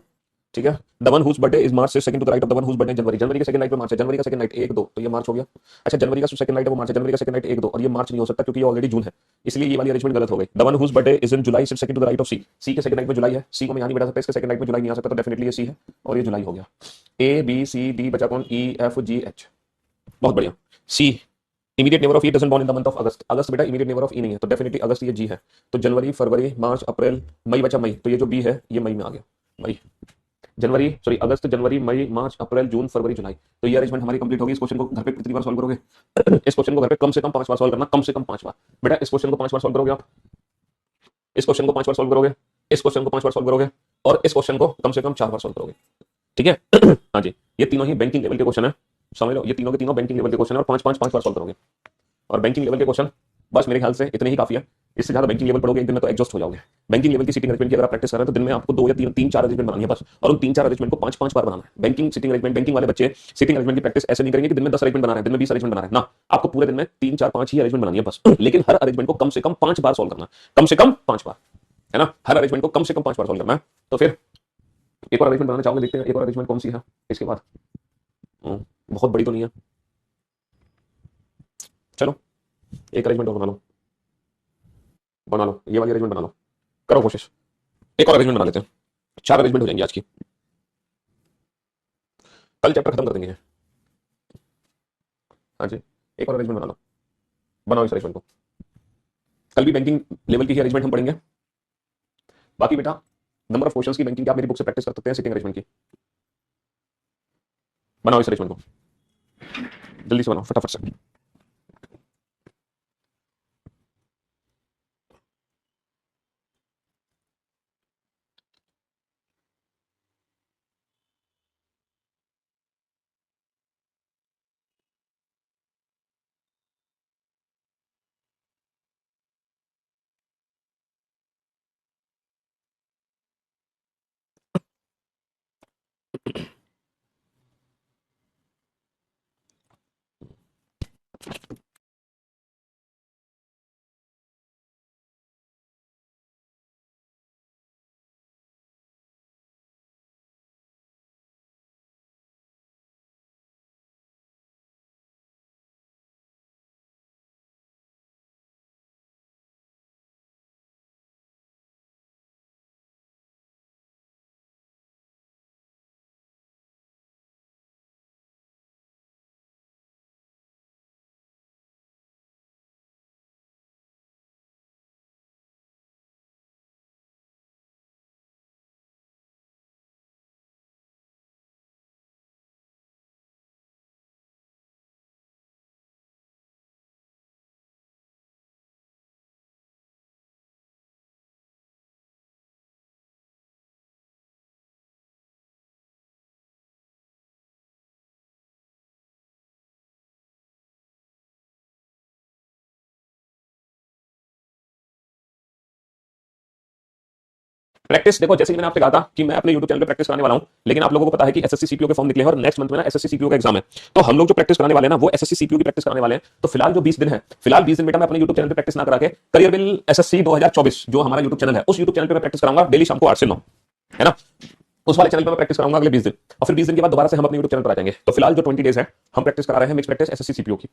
ठीक है, the one whose birthday is March से second to the right of the one whose birthday January, जनवरी के सेकंड नाइट में मार्च है, जनवरी का सेकंड नाइट 1 2, तो ये मार्च हो गया। अच्छा, जनवरी का सेकंड नाइट है वो मार्च है, जनवरी का सेकंड नाइट 1 2, और ये मार्च नहीं हो सकता क्योंकि ये ऑलरेडी जून है, इसलिए ये वाली अरेंजमेंट गलत हो गई। The one whose birthday is in July sits second to the right of C, C के सेकंड नाइट में जुलाई है, सी को मैं यहां नहीं बैठा सकता, इसके सेकंड नाइट में जुलाई नहीं आ सकता, तो डेफिनेटली ये सी है, और ये जुलाई हो गया। ए बी सी डी बचा कौन? ई एफ जी एच, बहुत बढ़िया। C immediate neighbour of E doesn't born in the month of August, अगस्त बेटा इमीडिएट नेबर ऑफ ई नहीं है, तो डेफिनेटली अगस्त ये जी है। तो जनवरी फरवरी मार्च अप्रैल मई बचा मई, तो ये जो बी है ये मई में आ गया। मई जनवरी सॉरी अगस्त जनवरी मई मार्च अप्रैल जून फरवरी जुलाई, तो ये अरेंजमेंट हमारी कंप्लीट होगी। इस क्वेश्चन को घर पे कितनी बार सॉल्व करोगे? इस क्वेश्चन को घर पे कम से कम 5 बार सॉल्व करना, कम से कम 5 बार। बेटा इस क्वेश्चन को 5 बार सॉल्व करोगे आप, इस क्वेश्चन को 5 बार सॉल्व करोगे, इस क्वेश्चन को 5 बार सॉल्व करोगे, और इस क्वेश्चन को कम से कम 4 बार सॉल्व करोगे। ठीक है। हाँ जी, ये तीनों ही बैंकिंग लेवल के क्वेश्चन है, समझ लो, ये तीनों के तीनों बैंकिंग लेवल के क्वेश्चन है, और 5 बार सॉल्व करोगे। और बैंकिंग लेवल के क्वेश्चन बस मेरे ख्याल से इतने ही काफी है, इससे ज्यादा बैंकिंग लेवल पढ़ोगे एक दिन में तो एग्जॉस्ट हो जाओगे। बैंकिंग लेवल की सीटिंग अरेंजमेंट की अगर आप प्रैक्टिस कर रहे हैं तो दिन में आपको 2 या 3 4 अरेंजमेंट बनानी है बस, और उन 3 4 अरेंजमेंट को 5 बार बनाना है। बैंकिंग सीटिंग अरेंजमेंट, बैंकिंग वाले बच्चे सीटिंग अरेंजमेंट की प्रैक्टिस ऐसे नहीं करेंगे कि दिन में 10 अरेंजमेंट बना रहे हैं, दिन में 20 अरेंजमेंट बना रहे हैं ना, आपको पूरे दिन में 3 4 5 ही अरेंजमेंट बनानी है बस, लेकिन हर अरेंजमेंट को कम से कम 5 बार सॉल्व करना, कम से कम 5 बार, है ना, हर अरेंजमेंट को कम से कम 5 बार सॉल्व करना है। तो फिर एक और अरेंजमेंट बनाना चाहोगे, देखते हैं एक और अरेंजमेंट कौन सी है इसके बाद। बहुत बड़ी तो नहीं है, चलो एक अरेंजमेंट और बना लो, बना लो, ये वाली अरेंजमेंट बना लो, करो कोशिश। एक और अरेंजमेंट बना लेते हैं, 4 अरेंजमेंट हो जाएंगे आज की, कल चैप्टर खत्म कर देंगे। हाँ जी, एक और अरेंजमेंट बना लो, बनाओ इस अरेंजमेंट को। कल भी बैंकिंग लेवल की ही अरेंजमेंट हम पढ़ेंगे। बाकी बेटा नंबर ऑफ क्वेश्चंस की बैंकिंग की आप मेरी बुक से प्रैक्टिस कर सकते हैं, सिटिंग अरेंजमेंट की। बनाओ इस अरेंजमेंट को, जल्दी से बनाओ फटाफट से। प्रैक्टिस देखो, जैसे कि मैंने आपसे कहा था कि मैं अपने YouTube चैनल पे प्रैक्टिस कराने वाला हूं, लेकिन आप लोगों को पता है कि एसएससी सीपीओ के फॉर्म निकले हैं और नेक्स्ट मंथ में ना एसएससी सीपीओ का एग्जाम है। तो हम लोग जो प्रैक्टिस कराने वाले हैं ना, वो एसएससी सीपीओ की प्रैक्टिस कराने वाले हैं। तो फिलहाल जो 20 दिन है, फिलहाल 20 दिन बेटा मैं अपने YouTube चैनल पे प्रैक्टिस ना करा के करियर बिल एसएससी 2024 जो हमारा YouTube चैनल है, उस YouTube चैनल पे मैं प्रैक्टिस कराऊंगा डेली शाम को 8 से 9, है ना। उस वाले चैनल पे मैं प्रैक्टिस कराऊंगा अगले 20 दिन, और फिर 20 दिन के बाद दोबारा से हम अपने YouTube चैनल पर आ जाएंगे। तो फिलहाल जो 20 डेज है हम प्रैक्टिस करा रहे हैं मिक्स प्रैक्टिस एसएससी सीपीओ की।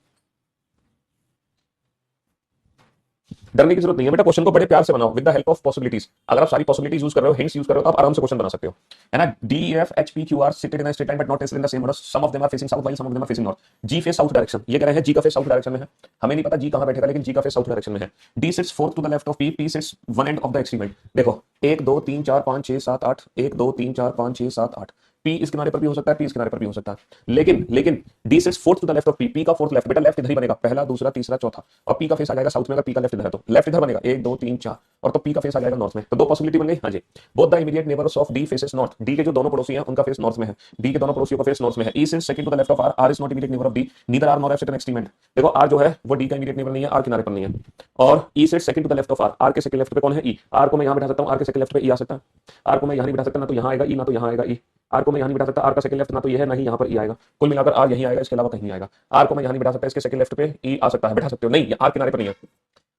डरने की जरूरत नहीं है बेटा, क्वेश्चन को बड़े प्यार से बनाओ with the help of possibilities. अगर आप सारी पॉसिबिलिटीज यूज कर रहे हो, हिंट्स यूज कर रहे हो, तो आप आराम से क्वेश्चन बना सकते हो, है ना। D F H P Q R seated in a straight line but not tested in the same order, some of them are facing south while some of them are facing north. G face south direction, ये कह रहे हैं जी का face south direction में है। हमें नहीं पता जी कहां बैठेगा, लेकिन जी का फेस साउथ डायरेक्शन में है। D sits fourth to the left of P, P sits one end of the extreme. देखो 1 2 3 4 5 6 7 8, 1 2 3 4 5 6 7 8। पी इस किनारे पर भी हो सकता है, पी इस किनारे पर भी हो सकता है, लेकिन D sits fourth to the left of P, P का फोर्थ लेफ्ट, बेटा लेफ्ट इधर ही बनेगा, पहला दूसरा तीसरा चौथा, और पी का फेस आ जाएगा साउथ में। अगर पी का लेफ्ट इधर है तो लेफ्ट इधर बनेगा 1 2 3 4, और तो पी का फेस आ जाएगा नॉर्थ में। तो दो पॉसिबिलिटी बन गई। हाँ जी, both the immediate neighbours of D faces north, D के जो दोनों पड़ोसी हैं उनका फेस नॉर्थ में है, डी के दोनों पड़ोसियों का फेस नॉर्थ में है। E sits second to the left of R, R is not immediate neighbour of D, neither R nor F sit an extreme end. देखो आर जो है वो डी का इमीडिएट नेबर नहीं है, आर किनारे पर नहीं है। और E sits second to the left of R, R के सेकंड लेफ्ट पे कौन है, ई। आर को मैं यहां बैठा सकता हूं, आर के सेकंड लेफ्ट पे ई आ सकता है। आर को मैं यहां नहीं बैठा सकता, ना तो यहां आएगा ई, ना तो यहां आएगा ई। आर को मैं यहां नहीं बैठा सकता, आर का सेकंड लेफ्ट ना तो ये है ना ही यहां पर ई आएगा। कुल मिलाकर आर यहीं आएगा, इसके अलावा कहीं नहीं आएगा। आर को मैं यहां नहीं बैठा सकता, इसके सेकंड लेफ्ट पे ई आ सकता है, बैठा सकते हो, नहीं आर किनारे पर नहीं है।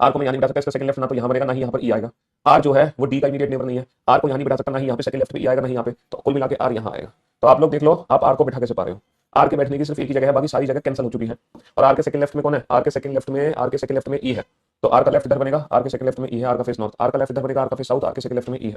आर को मैं यहां नहीं बैठा सकता, इसका सेकंड लेफ्ट ना तो यहां बनेगा ना ही यहां पर ई आएगा। आर जो है वो डी का इमीडिएट नेबर नहीं है, आर को यहां नहीं बैठा सकता, ना ही यहां पे सेकंड लेफ्ट पे ई आएगा, ना ही यहां पे। तो कुल मिलाकर आर यहां आएगा। तो आप लोग देख लो, आप आर को बैठा कैसे पा रहे हो। आर के बैठने की सिर्फ एक ही जगह है, बाकी सारी जगह कैंसिल हो चुकी है। और आर के सेकंड लेफ्ट में कौन है, आर के सेकंड लेफ्ट में ई है। तो आर का लेफ्ट इधर बनेगा, आर के सेकंड लेफ्ट में ई है, आर का फेस नॉर्थ। आर का लेफ्ट इधर बनेगा, आर का फेस साउथ, आर के सेकंड लेफ्ट में ई है।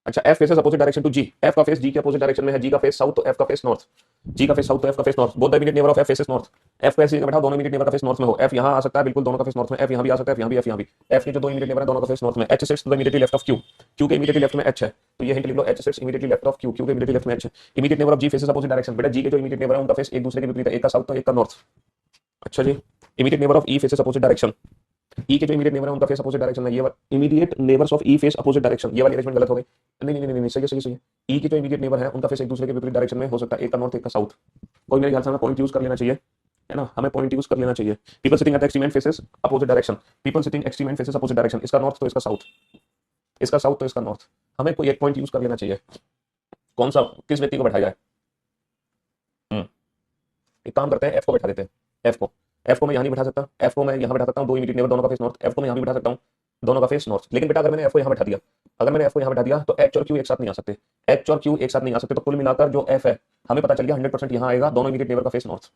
अच्छा, F faces opposite direction to G, F का फेस जी के अपोजिट डायरेक्शन में है, जी का फेस साउथ तो एफ का फेस नॉर्थ, जी का फेस साउथ तो एफ का face north. Both the immediate neighbour of F faces north, F को ऐसे जगह बैठा, दोनों इमीडिएट नेबर का फेस नॉर्थ में हो। एफ यहां आ सकता है, बिल्कुल दोनों का फेस नॉर्थ में, एफ यहां भी आ सकता है, यहां भी, एफ यहां भी। एफ के जो दो इमीडिएट नेबर है दोनों का फेस नॉर्थ में। H sits to the immediately left of Q, Q के इमीडिएटली लेफ्ट में एच है, तो ये हिंट लिख लो, H sits immediately left of Q, Q के इमीडिएटली लेफ्ट में एच है। Immediate neighbour of G faces opposite direction, बेटा जी के जो इमीडिएट नेबर है उनका फेस एक दूसरे के विपरीत है, एक का साउथ तो एक का नॉर्थ। अच्छा जी, immediate neighbour of E faces opposite direction, E के जो इमीडिएट नेबर है उनका फेस अपोजिट डायरेक्शन में, ये immediate neighbours of E face opposite direction, ये वाली अरेंजमेंट गलत हो गई। नहीं नहीं नहीं, सही है। ई के जो इमीडिएट नेबर है उनका फेस एक दूसरे के विपरीत डायरेक्शन में हो सकता है, एक का नॉर्थ एक का साउथ। कोई मेरे ख्याल से हमें पॉइंट यूज कर लेना चाहिए, है ना, हमें पॉइंट यूज कर लेना चाहिए। People sitting at the extreme and faces opposite direction, people sitting extreme and faces opposite direction, इसका नॉर्थ तो इसका साउथ, इसका साउथ तो इसका नॉर्थ। हमें कोई एक पॉइंट यूज कर लेना चाहिए, कौन सा, किस व्यक्ति को बैठाया जाए। एक काम करते हैं, एफ को बैठा देते हैं। एफ को मैं यहाँ नहीं बैठा सकता, एफ को मैं यहाँ बैठा सकता हूँ, दो इमीडिएट नेबर दोनों का फेस नॉर्थ, एफ को मैं यहाँ भी बैठा सकता हूँ, दोनों का फेस नॉर्थ। लेकिन बेटा अगर मैंने एफ को यहाँ बैठा दिया, अगर मैंने एफ को यहाँ बैठा दिया तो एच और क्यू एक साथ नहीं आ सकते, एच और क्यू एक साथ नहीं आ सकते। तो कुल मिलाकर जो एफ है हमें पता चल गया 100% यहाँ आएगा, दोनों इमीडिएट नेबर का फेस नॉर्थ।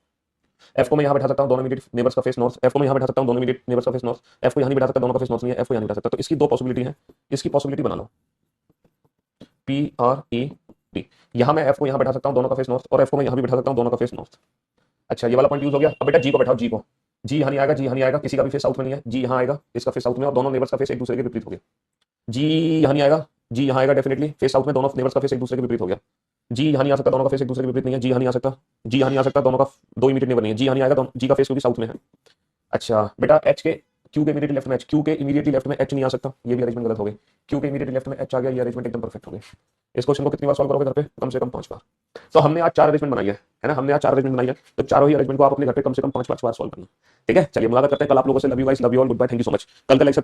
एफ को मैं यहाँ बैठा सकता हूँ, दोनों इमीडिएट नेबर्स का फेस नॉर्थ, एफ को मैं यहाँ बैठा सकता हूँ, दोनों इमीडिएट नेबर्स का फेस नॉर्थ। एफ को यहाँ नहीं बैठा सकता, दोनों का फेस नॉर्थ नहीं है, एफ को यहाँ नहीं बैठा सकता। तो इसकी दो पॉसिबिलिटी है, इसकी पॉसिबिलिटी बना लो, पी आर ई टी। यहाँ मैं एफ को यहाँ बैठा सकता हूँ, दोनों का फेस नॉर्थ, और एफ को मैं यहाँ भी बैठा सकता हूँ, दोनों का फेस नॉर्थ। अच्छा, ये वाला पॉइंट यूज हो गया। अब बेटा जी को बैठाओ, जी को, जी यहाँ नहीं आएगा, जी यहाँ नहीं आएगा, किसी का भी फेस साउथ में नहीं है, जी यहाँ आएगा, इसका फेस साउथ में, और दोनों नेबर्स का फेस एक दूसरे के विपरीत हो गया। जी यहाँ नहीं आएगा, जी यहाँ आएगा डेफिनेटली, फेस साउथ में, दोनों नेबर्स का फेस एक दूसरे के विपरीत हो गया। जी यहाँ नहीं आ सकता, दोनों का फेस एक दूसरे के विपरीत नहीं है, जी यहाँ नहीं आ सकता, जी यहाँ नहीं आ सकता, दोनों का दो इमीडिएट नेबर नहीं है, जी यहाँ नहीं आएगा, जी का फेस क्योंकि साउथ में है। अच्छा बेटा, एच के क्यू के इमीडिएटली लेफ्ट में एच, क्यू के इमीडिएटली लेफ्ट में एच नहीं आ सकता, ये भी अरेंजमेंट गलत हो गई। क्यू के इमीडिएटली लेफ्ट में एच आ गया, ये अरेंजमेंट एकदम परफेक्ट हो गई। इस क्वेश्चन को कितनी बार सॉल्व करोगे घर पे, कम से कम 5 बार। तो हमने आज 4 अरेंजमेंट बनाई है ना, हमने आज 4 अरेंजमेंट बनाई है, तो चारों ही अरेंजमेंट को आप अपने घर पे कम से कम 5 बार सॉल्व करना। ठीक है, चलिए मुलाकात करते हैं कल आप लोगों से। Love you guys, love you all, good bye, thank you so much. कल का लेक्चर